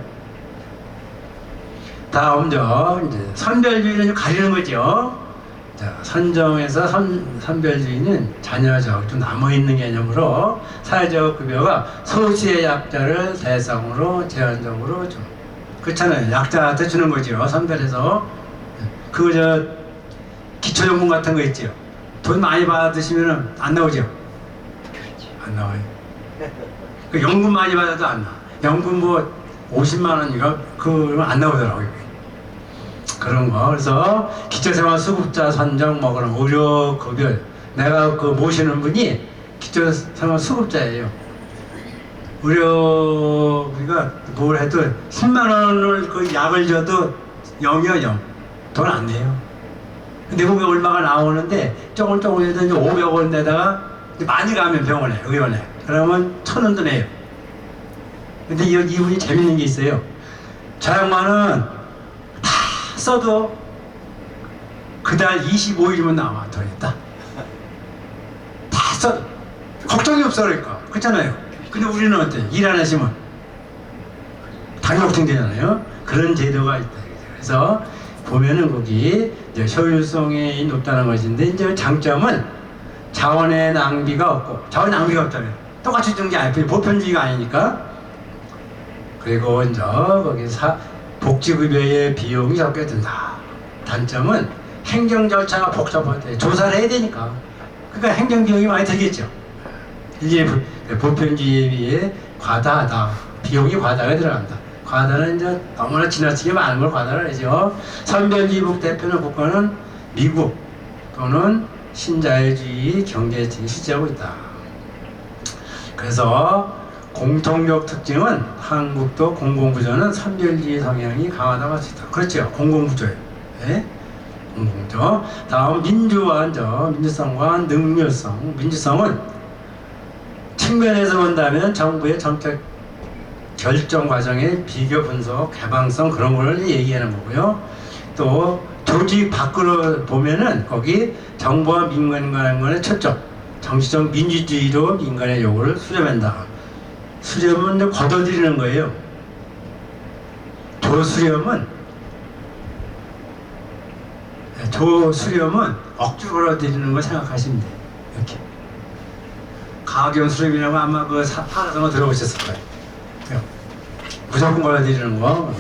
다음 이제 선별주의는 가리는 거죠. 자, 선정에서 선별주의는 자녀적 좀 남아있는 개념으로 사회적 급여가 소수의 약자를 대상으로 제한적으로 좀 그렇잖아요. 약자한테 주는 거죠. 선별해서 그 기초연금 같은 거 있죠. 돈 많이 받으시면은 안 나오죠. 안 나와요. 그 연금 많이 받아도 안 나. 연금 뭐 50만 원이가 그러면 안 나오더라고요. 그런 거. 그래서 기초생활 수급자 선정 뭐 그런 의료급여 내가 그 모시는 분이 기초생활 수급자예요. 의료비가 뭘 해도 10만 원을 그 약을 줘도 0이요 0. 돈 안 내요. 근데 그게 얼마가 나오는데 조금 해도 이제 500원 내다가 많이 가면 병원에 의원에 그러면 1,000원도 내요. 근데 이분이 재밌는 게 있어요. 저 양반은 다 써도 그달 25일이면 나와 돈이 다 써도 걱정이 없어 그러니까 그렇잖아요. 근데 우리는 어때? 일 안 하시면 당뇨증 되잖아요. 그런 제도가 있다. 그래서 보면은 거기 이제 효율성이 높다는 것인데 이제 장점은 자원의 낭비가 없고 자원 낭비가 없다면 똑같이 주는 게 아니고 보편주의가 아니니까. 그리고 이제 거기 복지급여의 비용이 적게 든다. 단점은 행정 절차가 복잡할 때 조사를 해야 되니까 그러니까 행정 비용이 많이 들겠죠. 이게 보편주의에 비해 과다하다. 비용이 과다가 들어간다. 과다는 이제 너무나 지나치게 많은 걸 과다를 하죠. 선별주의 대표는 국가는 미국 또는 신자유주의 경제체를 실시하고 있다. 그래서 공통적 특징은 한국도 공공부조는 선별주의 성향이 강하다고 할 수 있다. 그렇죠. 공공부조예요. 네? 공공부조. 다음 민주성과 능률성. 민주성은 측면에서 본다면 정부의 정책 결정 과정의 비교 분석, 개방성 그런 걸 얘기하는 거고요. 또 조직 밖으로 보면은 거기 정부와 민간 간의 초점, 정치적 민주주의로 민간의 요구를 수렴한다. 수렴은 이제 걷어들이는 거예요. 조수렴은 억지로 걷어들이는 걸 생각하시면 돼요. 이렇게. 가경 수렴이라고 아마 그 사라성어 들어보셨을 거예요. 무조건 걸어드리는 거.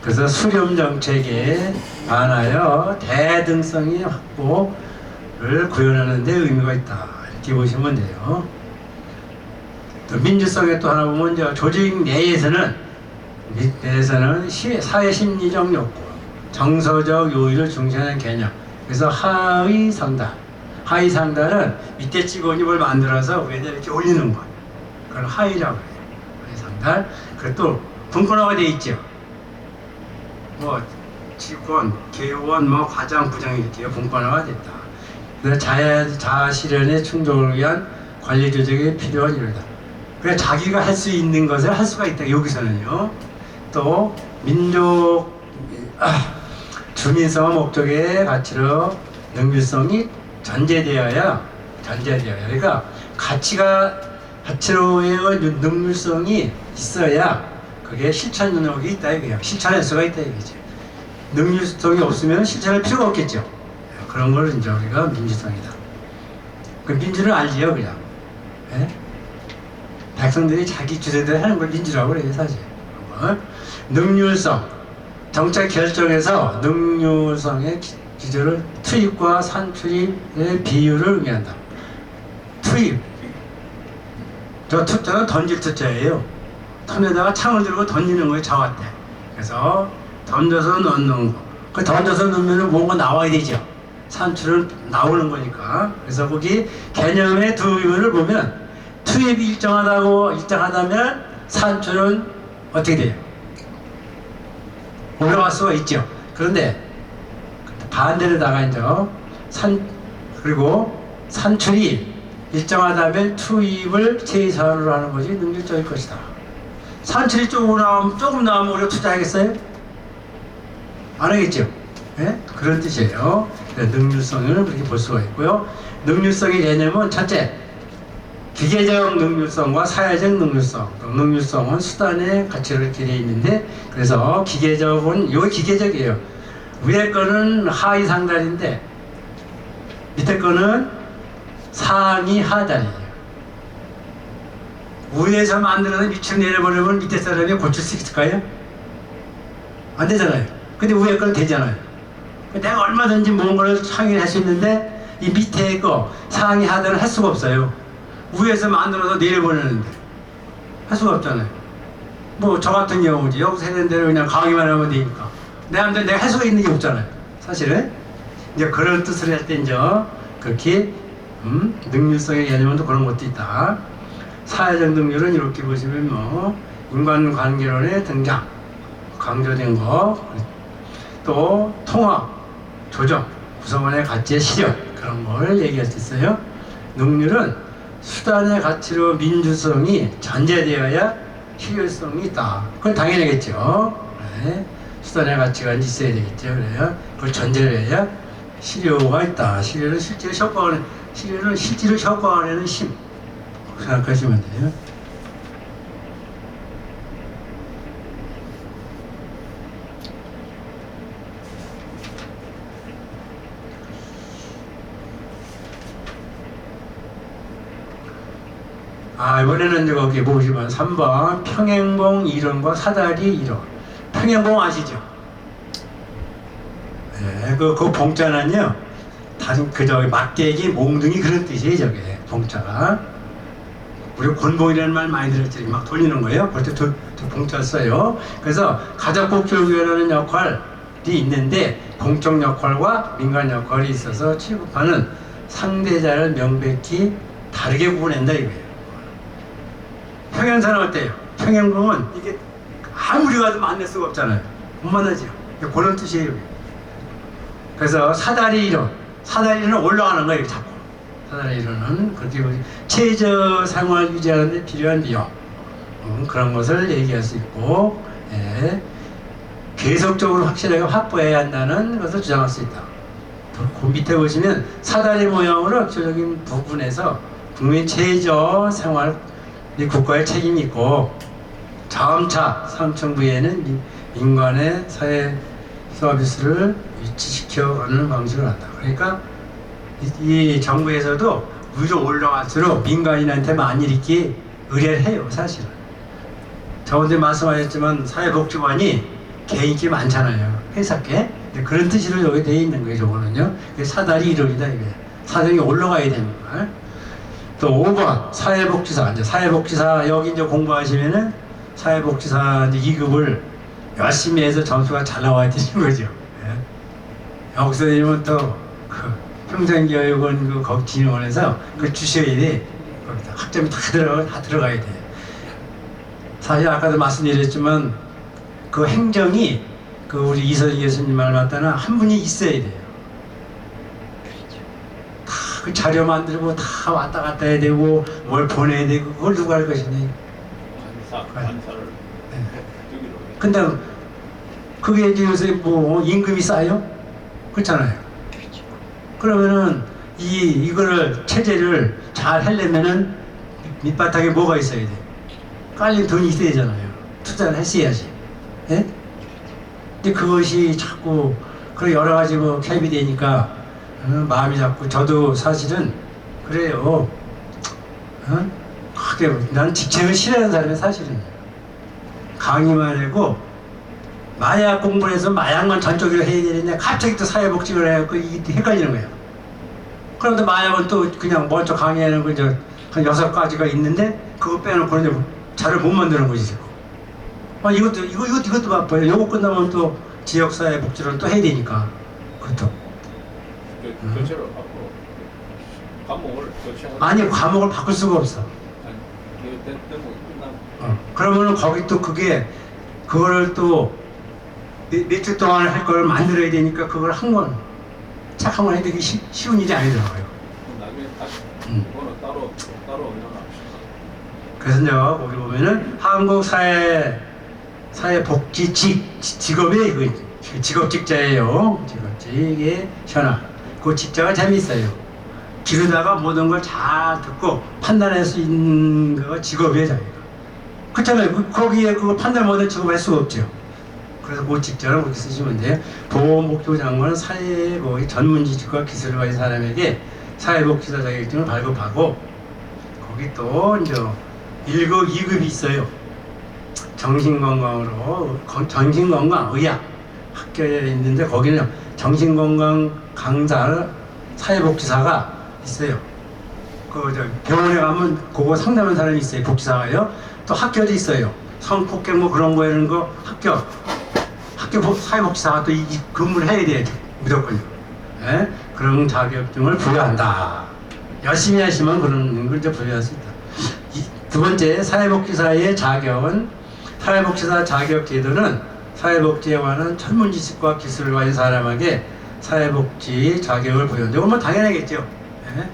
그래서 수렴 정책에 관하여 대등성의 확보를 구현하는 데 의미가 있다. 이렇게 보시면 돼요. 또 민주성에 또 하나 보면 조직 내에서는 밑에서는 사회심리적 욕구, 정서적 요의를 중시하는 개념. 그래서 하의상달. 하의상달은 밑에 직원이 뭘 만들어서 위에다 이렇게 올리는 것. 그걸 하의라고 해요. 하의상달. 그리고 또 분권화가 되어 있죠. 뭐 직원, 개원, 뭐 과장, 부장 이렇게 분권화가 됐다. 그래서 자아 실현의 충족을 위한 관리 조직이 필요한 이유다. 그래 자기가 할 수 있는 것을 할 수가 있다. 여기서는요. 또 민족 주민성 목적의 가치로 능률성이 전제되어야 그러니까 가치로의 능률성이 있어야 그게 실천 능력이 있다 이거예요. 실천할 수가 있다 이거죠. 능률성이 없으면 실천할 필요가 없겠죠. 그런 걸 이제 우리가 민주성이다. 그 민주를 알지요 그냥. 예? 백성들이 자기 주제대로 하는 걸 민주라고 그래요 사실. 능률성, 정책 결정에서 능률성의 기조를 투입과 산출입의 비율을 의미한다. 투입, 저 투자는 던질 투자예요. 턴에다가 창을 들고 던지는 거예요 저한테. 그래서 던져서 넣는 거. 그 던져서 넣으면 뭔가 나와야 되죠. 산출은 나오는 거니까. 그래서 거기 개념의 두 부분을 보면 투입이 일정하다면 산출은 어떻게 돼요? 올라갈 수가 있죠. 그런데 반대로다가 이제 그리고 산출이 일정하다면 투입을 최소한으로 하는 것이 능률적일 것이다. 산출이 조금 나오면 우리가 투자하겠어요? 안 하겠죠? 네? 그런 뜻이에요. 능률성을 그렇게 볼 수가 있고요. 능률성의 개념은 첫째, 기계적 능률성과 사회적 능률성. 능률성은 수단의 가치를 기대어 있는데, 그래서 기계적은, 이거 기계적이에요. 위에 거는 하위 상달인데, 밑에 거는 상위 하달이에요. 위에서 만들어서 밑으로 내려버리면 밑에 사람이 고칠 수 있을까요? 안 되잖아요. 근데 위에 거는 되잖아요. 내가 얼마든지 뭔가를 창의할 수 있는데, 이 밑에 거 상위 하달은 할 수가 없어요. 위에서 만들어서 내려보내는데 할 수가 없잖아요. 뭐 저 같은 경우지 여기서 했는 대로 그냥 강의만 하면 되니까 내가 할 수가 있는 게 없잖아요 사실은. 이제 그런 뜻을 할 때 이제 그렇게 능률성의 개념도 그런 것도 있다. 사회적 능률은 이렇게 보시면 뭐 인간관계론의 등장 강조된 거, 또 통합, 조정, 구성원의 가치의 실현, 그런 걸 얘기할 수 있어요. 능률은 수단의 가치로 민주성이 전제되어야 실효성이 있다. 그건 당연하겠죠. 네. 수단의 가치가 있어야 되겠죠. 그래야 그걸 전제로 해야 실효가 있다. 실효는 실제로 효과하는 힘 생각하시면 돼요. 이번에는 이제 거기 보시면 3번 평행봉 이론과 사다리 이론. 평행봉 아시죠? 네, 그 봉자는요, 다른 막대기, 몽둥이 그런 뜻이에요, 저게 봉자가. 우리 곤봉이라는 말 많이 들었죠. 막 돌리는 거예요. 그럴 때 두 봉자 써요. 그래서 가족복지위원회라는 역할이 있는데 공적 역할과 민간 역할이 있어서 취급하는 상대자를 명백히 다르게 구분한다 이거예요. 평행선은 어때요? 평행봉은 이게 아무리 가도 만날 수가 없잖아요. 못 만나죠. 그런 뜻이에요. 그래서 사다리 이론은 올라가는 거예요, 자꾸. 사다리 이론은 그렇게 최저 생활 유지하는 데 필요한 비용, 그런 것을 얘기할 수 있고, 예, 계속적으로 확실하게 확보해야 한다는 것을 주장할 수 있다. 그 밑에 보시면 사다리 모양으로 구조적인 부분에서 국민 최저 생활 국가의 책임이 있고, 점차 상층부에는 민간의 사회 서비스를 위치시켜가는 방식을 한다. 그러니까 이 정부에서도 위로 올라갈수록 민간인한테 많이 이렇게 의뢰를 해요, 사실은. 저번에 말씀하셨지만 사회복지관이 개인기 많잖아요, 회사께. 그런 뜻으로 여기 되어 있는 거예요, 저거는요. 사다리 이론이다, 이게. 사다리 올라가야 되는 거야. 또 5번 사회복지사. 이제 사회복지사 여기 이제 공부하시면은 사회복지사 이제 2급을 열심히 해서 점수가 잘 나와야 되는 거죠. 예. 여기서 또그 평생교육원 그 거진원에서 그 주셔야 돼. 거기다 학점이 다 들어가야 돼. 사실 아까도 말씀드렸지만 그 행정이 그 우리 이서진 교수님 말 맞다나 한 분이 있어야 돼요. 다 그 자료 만들고 다 왔다 갔다 해야 되고 뭘 보내야 되고 그걸 누가 할 것이니? 관사를 네. 저기로 근데 그게 이제 요새 뭐 임금이 싸요? 그렇잖아요. 그러면은 이거를 체제를 잘 하려면은 밑바닥에 뭐가 있어야 돼? 깔린 돈이 있어야 되잖아요. 투자를 했어야지. 예? 근데 그것이 자꾸 그 여러 가지 뭐 캡이 되니까 마음이 자꾸 저도 사실은 그래요. 크게 난 직책을 싫어하는 사람이 사실은 강의만 하고 마약 공부를 해서 마약만 전적으로 해야 되는데 갑자기 또 사회복지를 해갖고 이게 헷갈리는 거예요. 그런데 마약은 또 그냥 먼저 강의하는 거 이제 한 6가지가 있는데 그거 빼놓고 이제 자료 못 만드는 거지. 이것도 바빠요. 이거 끝나면 또 지역사회복지를 또 해야 되니까 그것도. 교체로 앞으로 과목을 교체하고 아니 과목을 바꿀 수가 없어. 대목이 끝나고 그러면은 거기 또 그거를 또 며칠 동안 할 걸 만들어야 되니까 그걸 한 번 해야 되기 쉬운 일이 아니더라고요. 나중에 다시 그거는 따로 운영합시다. 그래서 이제 거기 보면은 한국 사회복지 직업이 그 직업직자예요. 직업직의 현황. 그 직자가 재밌어요. 기르다가 모든 걸 잘 듣고 판단할 수 있는 거가 직업이에요, 자기가. 그렇잖아요. 거기에 그거 판단 못하는 직업 할 수가 없죠. 그래서 그 직자를 그렇게 쓰시면 돼요. 보건복지부 장관은 사회복지 전문 지식과 기술을 가진 사람에게 사회복지사 자격증을 발급하고 거기 또 이제 1급, 2급이 있어요. 정신건강으로 정신건강 의학 학교에 있는데 거기는 정신건강 강사 사회복지사가 있어요. 병원에 가면 그거 상담하는 사람이 있어요. 복지사가요. 또 학교도 있어요. 성폭행 뭐 그런 거 이런 거 학교 사회복지사가 또 근무를 해야 돼요. 무조건요. 예? 그런 자격증을 부여한다. 열심히 하시면 그런 걸 이제 부여할 수 있다. 두 번째 사회복지사의 자격은 사회복지사 자격 제도는 사회복지에 관한 전문 지식과 기술을 가진 사람에게 사회복지 자격을 부여한다. 이건 뭐 당연하겠죠. 예?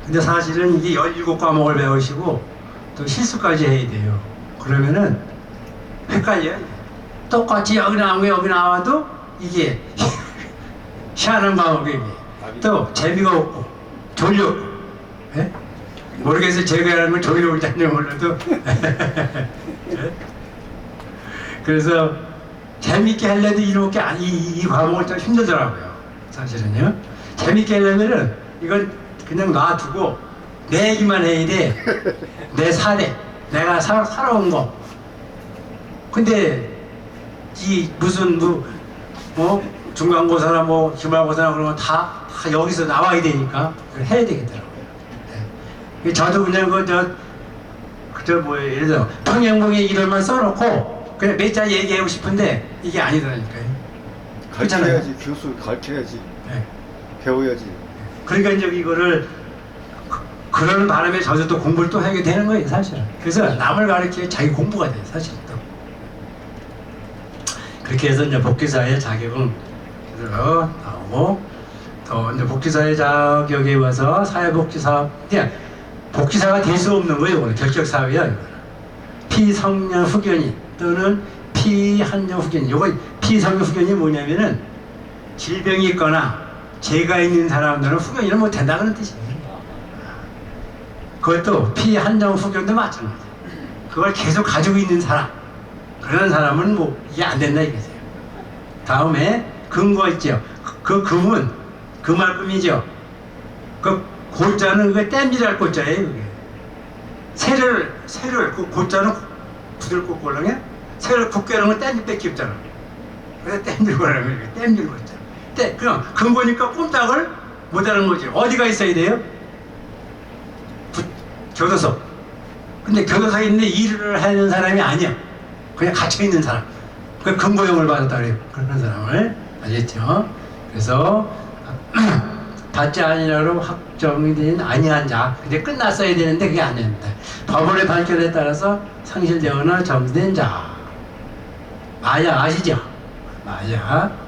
근데 사실은 이게 17과목을 배우시고 또 실수까지 해야 돼요. 그러면은 헷갈려요. 똑같이 여기 나오고 여기 나와도 이게 희한한 과목이 또 재미가 없고 졸려. 예? 모르겠어요. 제가 하는 건 졸려 올지 않는지 몰라도 예? 그래서 재밌게 하려도 이렇게 이 과목을 좀 힘들더라고요. 사실은요. 재밌게 하려면은 이건 그냥 놔두고 내 얘기만 해야 돼. 내 사례, 내가 살아온 거. 근데 무슨 중간고사나 기말고사나 그런 거 다 여기서 나와야 되니까 해야 되겠더라고요. 네. 저도 그냥 예를 들어 평행봉의 이름만 써놓고 그냥 몇 자 얘기하고 싶은데 이게 아니더라니까요. 가르쳐야지. 교수 가르쳐야지. 네. 배워야지. 그러니까 이제 이거를 그런 바람에 저도 또 공부를 또 하게 되는 거예요, 사실은. 그래서 남을 가르치면 자기 공부가 돼요, 사실은 또. 그렇게 해서 이제 복지사의 자격은 나오고 또 이제 복지사의 자격에 와서 사회복지사 복지사가 될 수 없는 거예요, 이거는 결격사회야, 이거는. 피성년 후견인 또는 피한년 후견인. 이거 피성년 후견이 뭐냐면은 질병이 있거나 죄가 있는 사람들은 후견인을 못 한다는 뜻이에요. 그것도 피한정 후견도 마찬가지예요. 그걸 계속 가지고 있는 사람, 그런 사람은 이게 안 된다 이거죠. 다음에 근거 있죠. 그 금은 금알금이죠. 그 골자는 그게 땜질할 골자예요. 그게 새를 그 골자는 부들고 골랑에 새를 굳게 하는 건 땜질밖에 없잖아. 그래서 땜질고라는 거예요. 땜질 골자. 그냥 근거니까 꼼짝을 못하는 거지. 어디가 있어야 돼요? 교도소. 근데 교도소에 있는데 일을 하는 사람이 아니야. 그냥 갇혀 있는 사람. 그 금고형을 받았다 그래요. 그런 사람을. 아시겠죠? 그래서 받지 아니라로 확정이 된 아니한 자. 근데 끝났어야 되는데 그게 안 됩니다. 법원의 판결에 따라서 상실되거나 정지된 자. 마약 아시죠? 마약.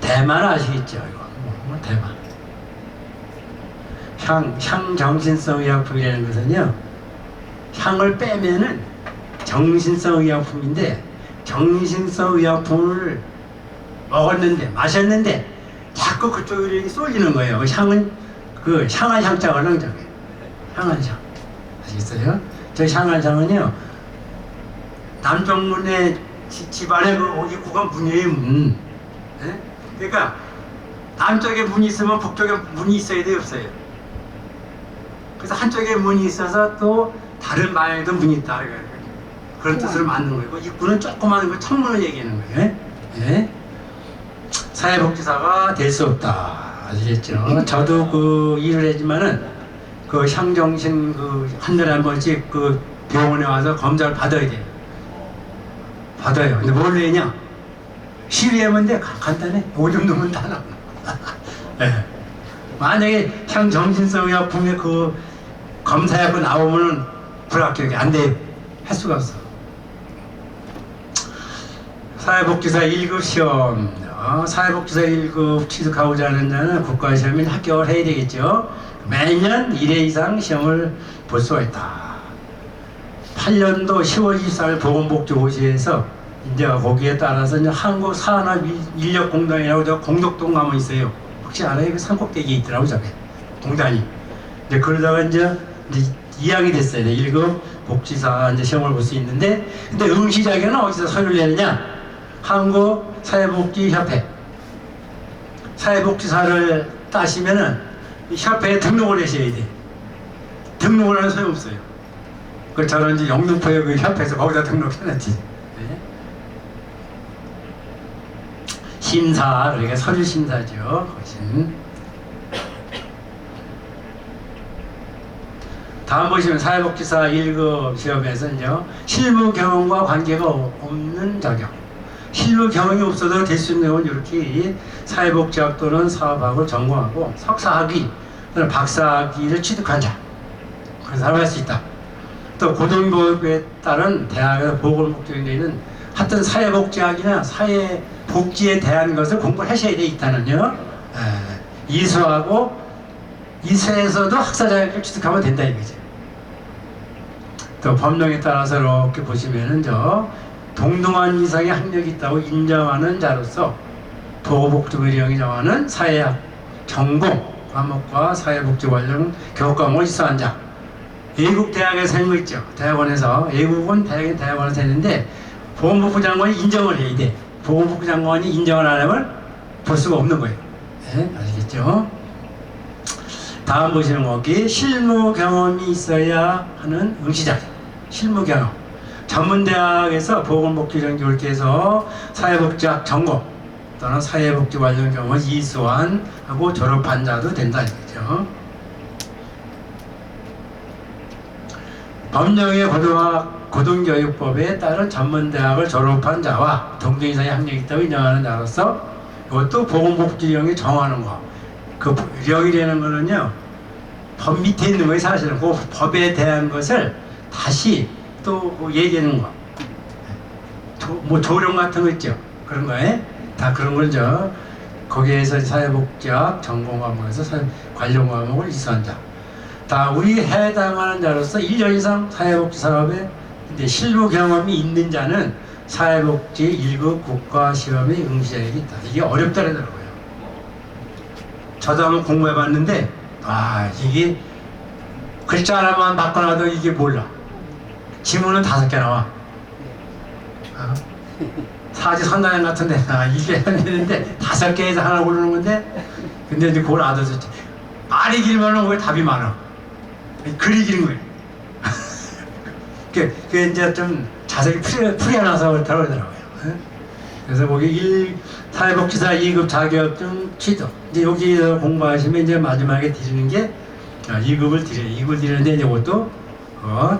대만 아시겠죠? 이거 대만. 향정신성 의약품이라는 것은요, 향을 빼면은 정신성 의약품인데, 정신성 의약품을 먹었는데, 마셨는데, 자꾸 그쪽으로 이렇게 쏠리는 거예요. 그 향은, 그 향한 향자가 랑자고요. 향한 향. 아시겠어요? 저 향한 향은요, 남쪽문의 집안에 그 입구가 문이에요, 문. 네? 그러니까, 남쪽에 문이 있으면 북쪽에 문이 있어야 돼요, 없어요? 그래서 한쪽에 문이 있어서 또 다른 방에도 문이 있다. 그런 뜻으로 만든 거예요. 입구는 조그마한 거 창문을 얘기하는 거예요. 예? 사회복지사가 될 수 없다. 아시겠죠? 저도 그 일을 했지만은 그 향정신 그 한 달에 한 번씩 그 병원에 와서 검사를 받아야 돼요. 받아요. 근데 뭘 내냐? 시위하면 돼. 간단해. 5 정도면 다 나와. 예. 만약에 향정신성 의약품에 그 검사하고 나오면은 불합격이 안 돼요. 할 수가 없어. 사회복지사 1급 시험. 사회복지사 1급 취득하고자 하는 자는 국가시험에 합격을 해야 되겠죠. 매년 1회 이상 시험을 볼 수가 있다. 8년도 10월 24일 보건복지고시에서 이제 거기에 따라서 이제 한국산업인력공단이라고 저 공덕동 가면 있어요. 혹시 알아요? 그 산꼭대기에 있더라고, 저게. 공단이. 이제 그러다가 이제 2학이 됐어요. 1급 복지사 이제 시험을 볼 수 있는데, 근데 응시 자격은 어디서 서류를 내느냐? 한국사회복지협회. 사회복지사를 따시면은 이 협회에 등록을 하셔야 돼. 등록을 하는 소용없어요. 그 저는 이제 영등포에 그 협회에서 거기다 등록해놨지. 네. 심사, 그러니까 서류 심사죠. 그것은. 다음 보시면 사회복지사 1급 시험에서는요, 실무 경험과 관계가 없는 자격. 실무 경험이 없어도 될 수 있는 건 이렇게 사회복지학 또는 사업학을 전공하고 석사학위 또는 박사학위를 취득한 자. 그런 사람을 할 수 있다. 또 고등교육에 따른 대학에서 보건복지에 있는 하여튼 사회복지학이나 사회복지에 대한 것을 공부를 하셔야 돼, 일단은요. 이수하고 이수에서도 학사 자격을 취득하면 된다 이거죠. 또 법령에 따라서 이렇게 보시면은 동등한 이상의 학력이 있다고 인정하는 자로서 보건복지부령이 정하는 사회학 전공 과목과 사회복지 관련 교육 과목을 이수한 자. 외국 대학에서 하는 거 있죠. 대학원에서. 외국은 대학원에서 했는데 보건복부 장관이 인정을 해야 돼. 보건복부 장관이 인정을 안 하면 볼 수가 없는 거예요. 네, 아시겠죠? 다음 보시는 거기 실무 경험이 있어야 하는 응시자. 실무 경험. 전문대학에서 보건복지정교육계에서 사회복지학 전공 또는 사회복지 관련 경험을 이수한 하고 졸업한 자도 된다 이거죠. 법령의 고등교육법에 따른 전문대학을 졸업한 자와 동등 이상의 학력이 있다고 인정하는 자로서 이것도 보건복지령이 정하는 거. 그 령이라는 거는요, 법 밑에 있는 거예요, 사실은. 그 법에 대한 것을 다시 또 얘기하는 거. 뭐 조령 같은 거 있죠. 그런 거에 다 그런 걸 거기에서 사회복지학 전공 과목에서 관련 과목을 이수한 자. 다 우리 해당하는 자로서 1년 이상 사회복지 사업에 이제 실무 경험이 있는 자는 사회복지 1급 국가시험에 응시 자격이 있다. 이게 어렵다더라고요. 저도 한번 공부해봤는데 이게 글자 하나만 바꿔놔도 이게 몰라. 지문은 5개 나와. 사지선다형 같은데 이게 했는데 5개에서 하나 고르는 건데, 근데 이제 그걸 알아듣지. 말이 길면 왜 답이 많아? 글이 긴 거예요. 그게 이제 좀 자세히 풀이해놔서 그러더라고요. 그래서 거기 사회복지사 2급 자격증 취득. 이제 여기서 공부하시면 이제 마지막에 드리는 게 2급을 드려요. 2급을 드리는데 이제 그것도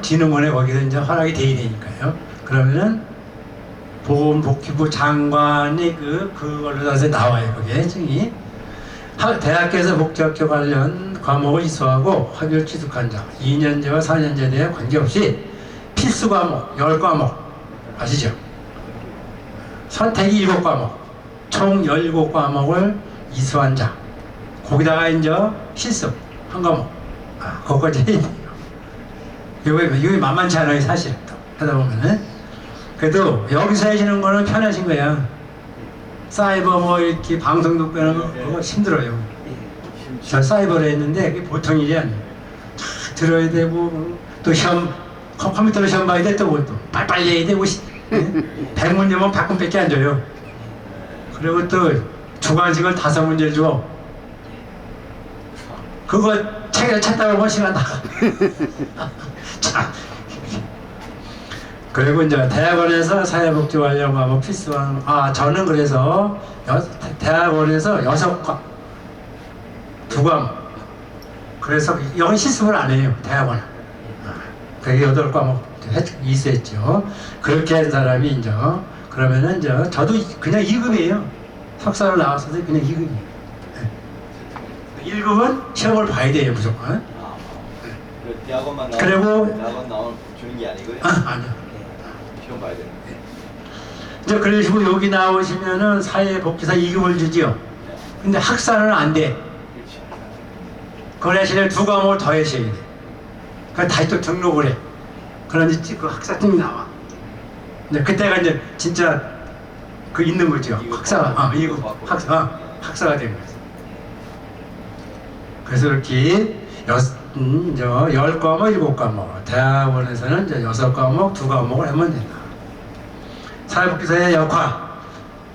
진흥원에 거기서 이제 허락이 돼야 되니까요. 그러면은 보건복지부 장관이 그걸로 나서 나와요. 그게 증이 대학교에서 복지학교 관련 과목을 이수하고 학위를 취득한 자 2년제와 4년제에 대해 관계없이 필수 과목 10과목 아시죠? 선택이 7과목 총 17과목을 이수한 자 거기다가 이제 실습 한 과목 그거까지 해야 돼요. 이게 만만치 않아요. 사실 하다 보면은 그래도 여기서 하시는 거는 편하신 거야. 사이버 뭐 이렇게 방송 듣고 하는 거 그거 힘들어요. 저 사이버를 했는데 그게 보통 일이 아니에요. 다 들어야 되고 또 시험 컴퓨터로 시험 봐야 돼 또 그것도 빨리빨리 해야 되고 100문제면 100분밖에 안 줘요. 그리고 또 주관식을 5문제를 줘. 그거 책에 찾다 보면 시간 나가. 참. 그리고 이제 대학원에서 사회복지 관련 과목 필수한 저는 그래서 대학원에서 6과 2과목 그래서 영어 실습을 안 해요. 대학원은 그게 8과목 이수했죠. 그렇게 한 사람이 이제 그러면은 이제 저도 그냥 2급이에요. 석사를 나왔어도 그냥 2급이에요. 1급은 시험을 봐야 돼요 무조건. 그 대학원만 나오면 그리고 대학원 나오면 주는 게 아니고요. 아니요. 시험 봐야 되는. 이제 그러시고 여기 나오시면은 사회복지사 2급을 주지요. 근데 학사는 안 돼. 그렇지. 그 대신에 2과목을 더 하셔야 돼. 그래서 다시 또 등록을 해. 그런지 그 학사증이 나와. 근데 그때가 이제 진짜 그 있는 거죠. 학사가 2급 학사가 된 거죠. 그래서 이렇게 10과목, 7과목, 대학원에서는 이제 6과목, 2과목을 하면 된다. 사회복지사의 역할.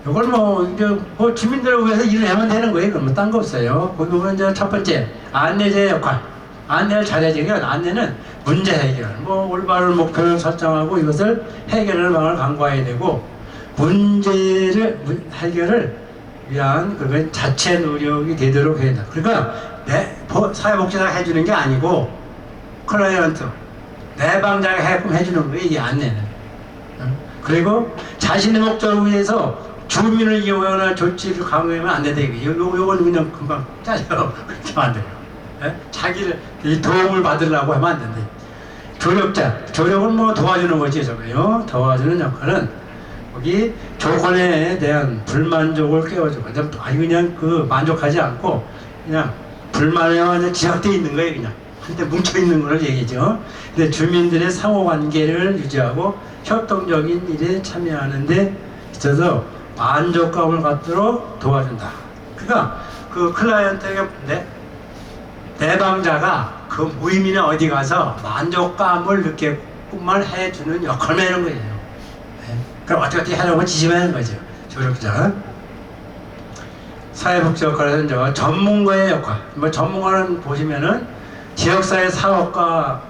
이걸 뭐 주민들을 위해서 일을 하면 되는 거예요. 그러면 딴 거 없어요. 거기 보면 이제 첫 번째, 안내자의 역할. 안내를 잘해야지. 안내는 문제 해결. 올바른 목표를 설정하고 이것을 해결할 방을 강구해야 되고, 문제를, 해결을 위한 그건 자체 노력이 되도록 해야 된다. 그러니까 사회복지사가 해주는 게 아니고 클라이언트 내방자가 해주는 거예요. 이게 안내는. 그리고 자신의 목적을 위해서 주민을 이용하거나 조치를 강요하면 안 된다. 요건 그냥 금방 짜요. 그렇게 하면 안 돼요. 자기를 이 도움을 받으려고 하면 안 된다. 조력은 도와주는 거지. 저거요. 도와주는 역할은 거기 조건에 대한 불만족을 깨워주고 그냥 만족하지 않고 그냥 불만에 완전 지역되어 있는 거예요. 그냥 한때 뭉쳐 있는 걸 얘기죠. 근데 주민들의 상호관계를 유지하고 협동적인 일에 참여하는 데 있어서 만족감을 갖도록 도와준다. 그러니까 그 클라이언트에게 내방자가 그 무의미에 어디 가서 만족감을 느끼게만 해주는 역할을 하는 거예요. 그럼 어떻게 하라고 지시하는 거죠. 조력자. 사회복지 역할에서 이제 전문가의 역할. 전문가는 보시면은 지역사회 사업가에게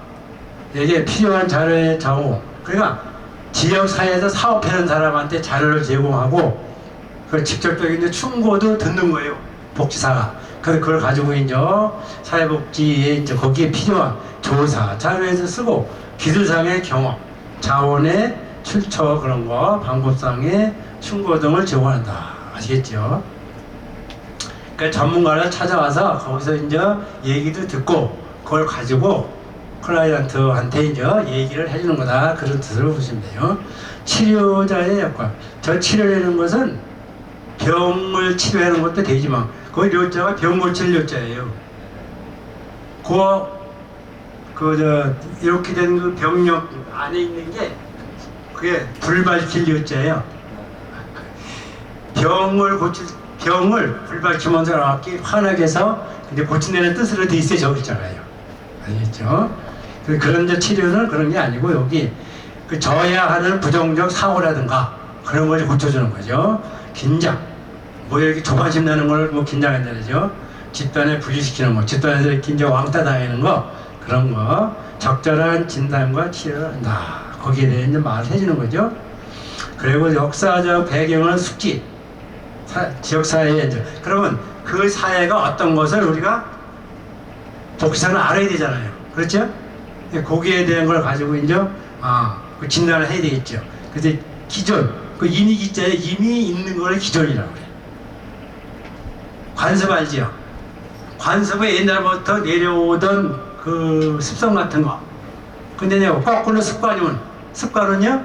필요한 자료의 정보. 그러니까 지역사회에서 사업하는 사람한테 자료를 제공하고 그 직접적인 충고도 듣는 거예요. 복지사가. 그래서 그걸 가지고 이제 사회복지에 이제 거기에 필요한 조사, 자료에서 쓰고 기술상의 경험, 자원의 출처 그런 거, 방법상의 충고 등을 제공한다. 아시겠죠? 그러니까 전문가를 찾아와서 거기서 이제 얘기도 듣고 그걸 가지고 클라이언트한테 이제 얘기를 해주는 거다. 그런 뜻으로 보시면 돼요. 치료자의 역할. 저 치료라는 것은 병을 치료하는 것도 되지만 그 료자가 병 고칠 료자예요. 이렇게 된 그 병력 안에 있는 게 그게 불밝힐 료자예요. 병을 불밝히면서 이렇게 환하게 해서 근데 고친다는 뜻으로 돼 있어요. 저기 있잖아요. 알겠죠? 그런 이제 치료는 그런 게 아니고 여기 그 저해하는 부정적 사고라든가 그런 걸 고쳐주는 거죠. 긴장. 이렇게 조바심 나는 걸 긴장한다 그러죠. 집단에 분리시키는 거, 집단에서 이렇게 이제 왕따 당하는 거, 그런 거, 적절한 진단과 치료를 한다. 거기에 대해 이제 말을 해주는 거죠. 그리고 역사적 배경은 숙지, 지역사회에 이제, 그러면 그 사회가 어떤 것을 우리가 복지사는 알아야 되잖아요. 그렇죠? 거기에 대한 걸 가지고 이제 그 진단을 해야 되겠죠. 그래서 기존 그 이미 기자에 이미 있는 거를 기존이라고 그래. 관습 알지요? 관습은 옛날부터 내려오던 그 습성 같은 거. 근데 내가 거꾸로 습관은요?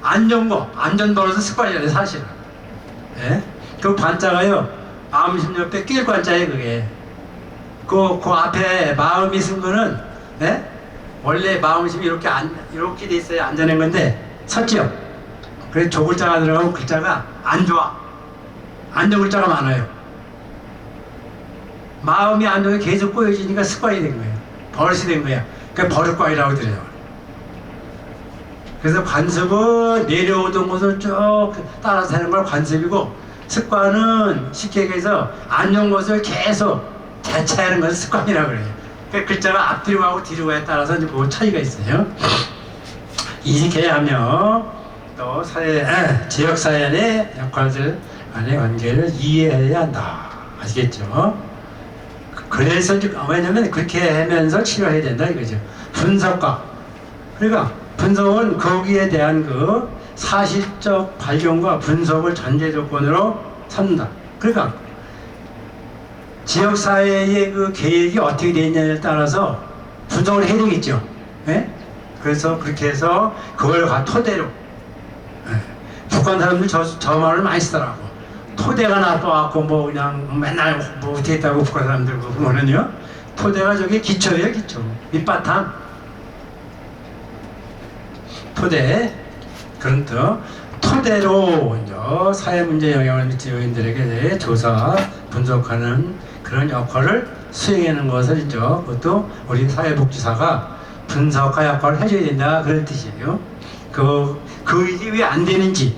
안 좋은 거, 안전 버릇은 습관이래 사실은. 예? 그 관자가요, 마음심 옆에 낄 관자예요 그게. 그 앞에 마음이 쓴 거는, 예? 원래 마음심이 이렇게 돼 있어야 안전한 건데 섰지요. 그래서 조글자가 들어가면 글자가 안 좋아. 안 좋은 글자가 많아요. 마음이 안 좋게 계속 꼬여지니까 습관이 된 거예요. 버릇이 된 거야. 그러니까 버릇광이라고 그래요. 그래서 관습은 내려오던 것을 쭉 따라서 하는 걸 관습이고, 습관은 쉽게 얘기해서 안 좋은 것을 계속 대체하는 것을 습관이라고 그래요. 그러니까 글자가 앞뒤로 가고 뒤로 가에 따라서 이제 그 차이가 있어요. 이렇게 하면 또 지역사연의 역할들 간의 관계를 이해해야 한다. 아시겠죠? 그래서 왜냐면 그렇게 하면서 치료해야 된다 이거죠. 분석과, 그러니까 분석은 거기에 대한 그 사실적 발견과 분석을 전제 조건으로 삼는다. 그러니까 지역사회의 그 계획이 어떻게 되어 있냐에 따라서 분석을 해야 되겠죠. 예? 그래서 그렇게 해서 그걸 토대로, 예. 북한 사람들 저 말을 많이 쓰더라고. 토대가 나빠갖고 뭐 그냥 맨날 뭐 어떻게 했다고 북한 사람들 보면은요, 토대가 저게 기초예요. 기초, 밑바탕. 토대, 그런 뜻. 토대로 이제 사회 문제 영향을 미치는 요인들에게 대해 조사, 분석하는 그런 역할을 수행하는 것을 이제 그것도 우리 사회복지사가 분석화 역할을 해줘야 된다 그런 뜻이에요. 그게 왜 안 되는지,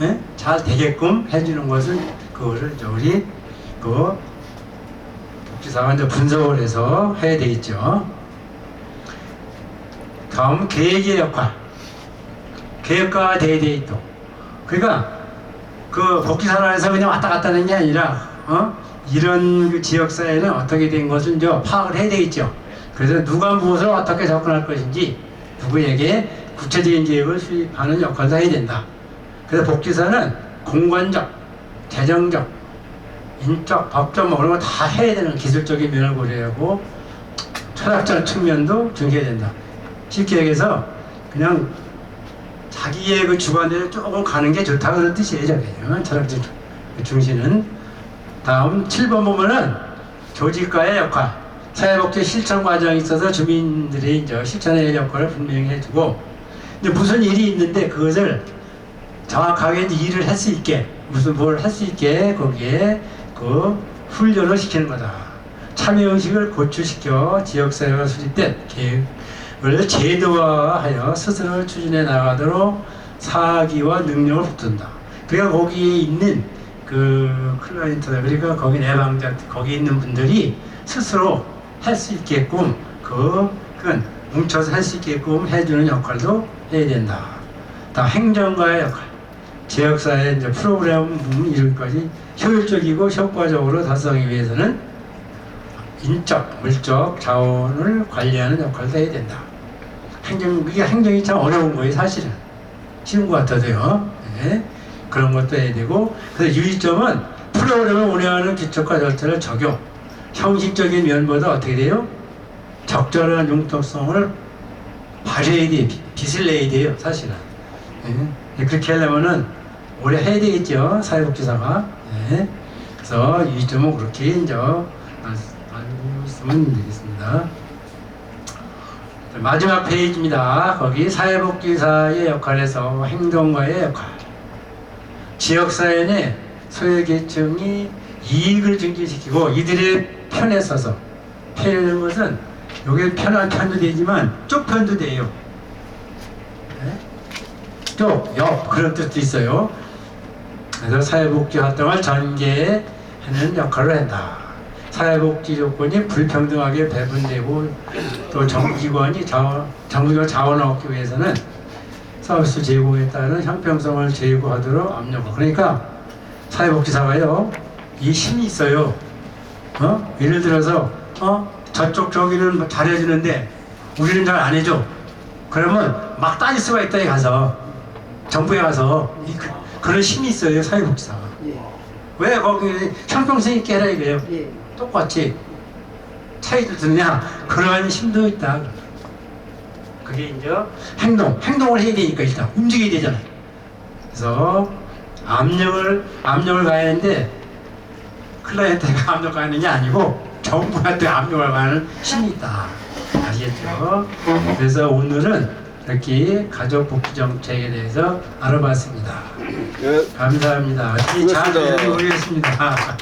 예? 잘 되게끔 해주는 것을 그거를 이제 우리 그 복지사가 이제 분석을 해서 해야 되겠죠. 다음 계획의 역할. 계획과 대대이도. 그러니까 그 복지산업에서 그냥 왔다 갔다 하는 게 아니라 이런 그 지역사회는 어떻게 된 것을 이제 파악을 해야 되겠죠. 그래서 누가 무엇을 어떻게 접근할 것인지 누구에게 구체적인 계획을 수립하는 역할도 해야 된다. 그래서 복지사는 공간적, 재정적, 인적, 법적 뭐 그런 거 다 해야 되는 기술적인 면을 고려하고 철학적 측면도 중시해야 된다. 쉽게 얘기해서 그냥 자기의 그 주관대로 조금 가는 게 좋다 그런 뜻이에요. 저게요. 철학적 중시는. 다음 7번 보면은 조직과의 역할, 사회복지 실천 과정에 있어서 주민들이 이제 실천의 역할을 분명히 해주고, 이제 무슨 일이 있는데 그것을 정확하게 이제 일을 할 수 있게, 뭘 할 수 있게 거기에 그 훈련을 시키는 거다. 참여의식을 고취시켜 지역사회가 수립된 계획을 제도화하여 스스로 추진해 나가도록 사기와 능력을 붙든다. 그러니까 거기에 있는 그 클라이언트들, 그러니까 거기 내방자, 거기 있는 분들이 스스로 할 수 있게끔 그건 뭉쳐서 할 수 있게끔 해주는 역할도 해야 된다. 다 행정가의 역할, 지역사회 이제 프로그램 이런까지 효율적이고 효과적으로 달성하기 위해서는 인적, 물적 자원을 관리하는 역할도 해야 된다. 이게 행정이 참 어려운 거예요, 사실은. 쉬운 것 같아도요. 네. 그런 것도 해야 되고, 그래서 유의점은 프로그램을 운영하는 기초과 절차를 적용. 형식적인 면보다 어떻게 돼요? 적절한 융통성을 발휘해야 돼요. 빛을 내야 돼요, 사실은. 네. 그렇게 하려면은 오래 해야 되겠죠, 사회복지사가. 네. 그래서 유의점은 그렇게 이제 알고 있으면 되겠습니다. 마지막 페이지입니다. 거기 사회복지사의 역할에서 행동가의 역할. 지역사회 소외계층이 이익을 증진시키고 이들의 편에 서서, 편이라는 것은 여기 편한 편도 되지만 쪽편도 돼요. 네? 쪽, 옆 그런 뜻도 있어요. 그래서 사회복지 활동을 전개하는 역할을 한다. 사회복지 조건이 불평등하게 배분되고 또 정부기관이 정부기관 자원을 얻기 위해서는 서비스 제공에 따른 형평성을 제고하도록 압력을. 그러니까 사회복지사가요, 이 힘이 있어요. 예를 들어서 저기는 뭐 잘해주는데 우리는 잘 안 해줘. 그러면 막 따질 수가 있다. 에 가서 정부에 가서 그런 힘이 있어요. 사회복지사가. 예. 왜 거기 형평성 있게 해라 이거예요. 예. 똑같이 차이도 드느냐. 그러한 힘도 있다. 그게 이제 행동을 해야 되니까 일단 움직여야 되잖아요. 그래서 압력을 가해야 하는데 클라이언트가 압력 가하는 게 아니고 정부한테 압력을 가하는 힘이 있다. 아시겠죠? 그래서 오늘은 이렇게 가족복지정책에 대해서 알아봤습니다. 예. 감사합니다. 잘 수고하셨습니다. 모르겠습니다.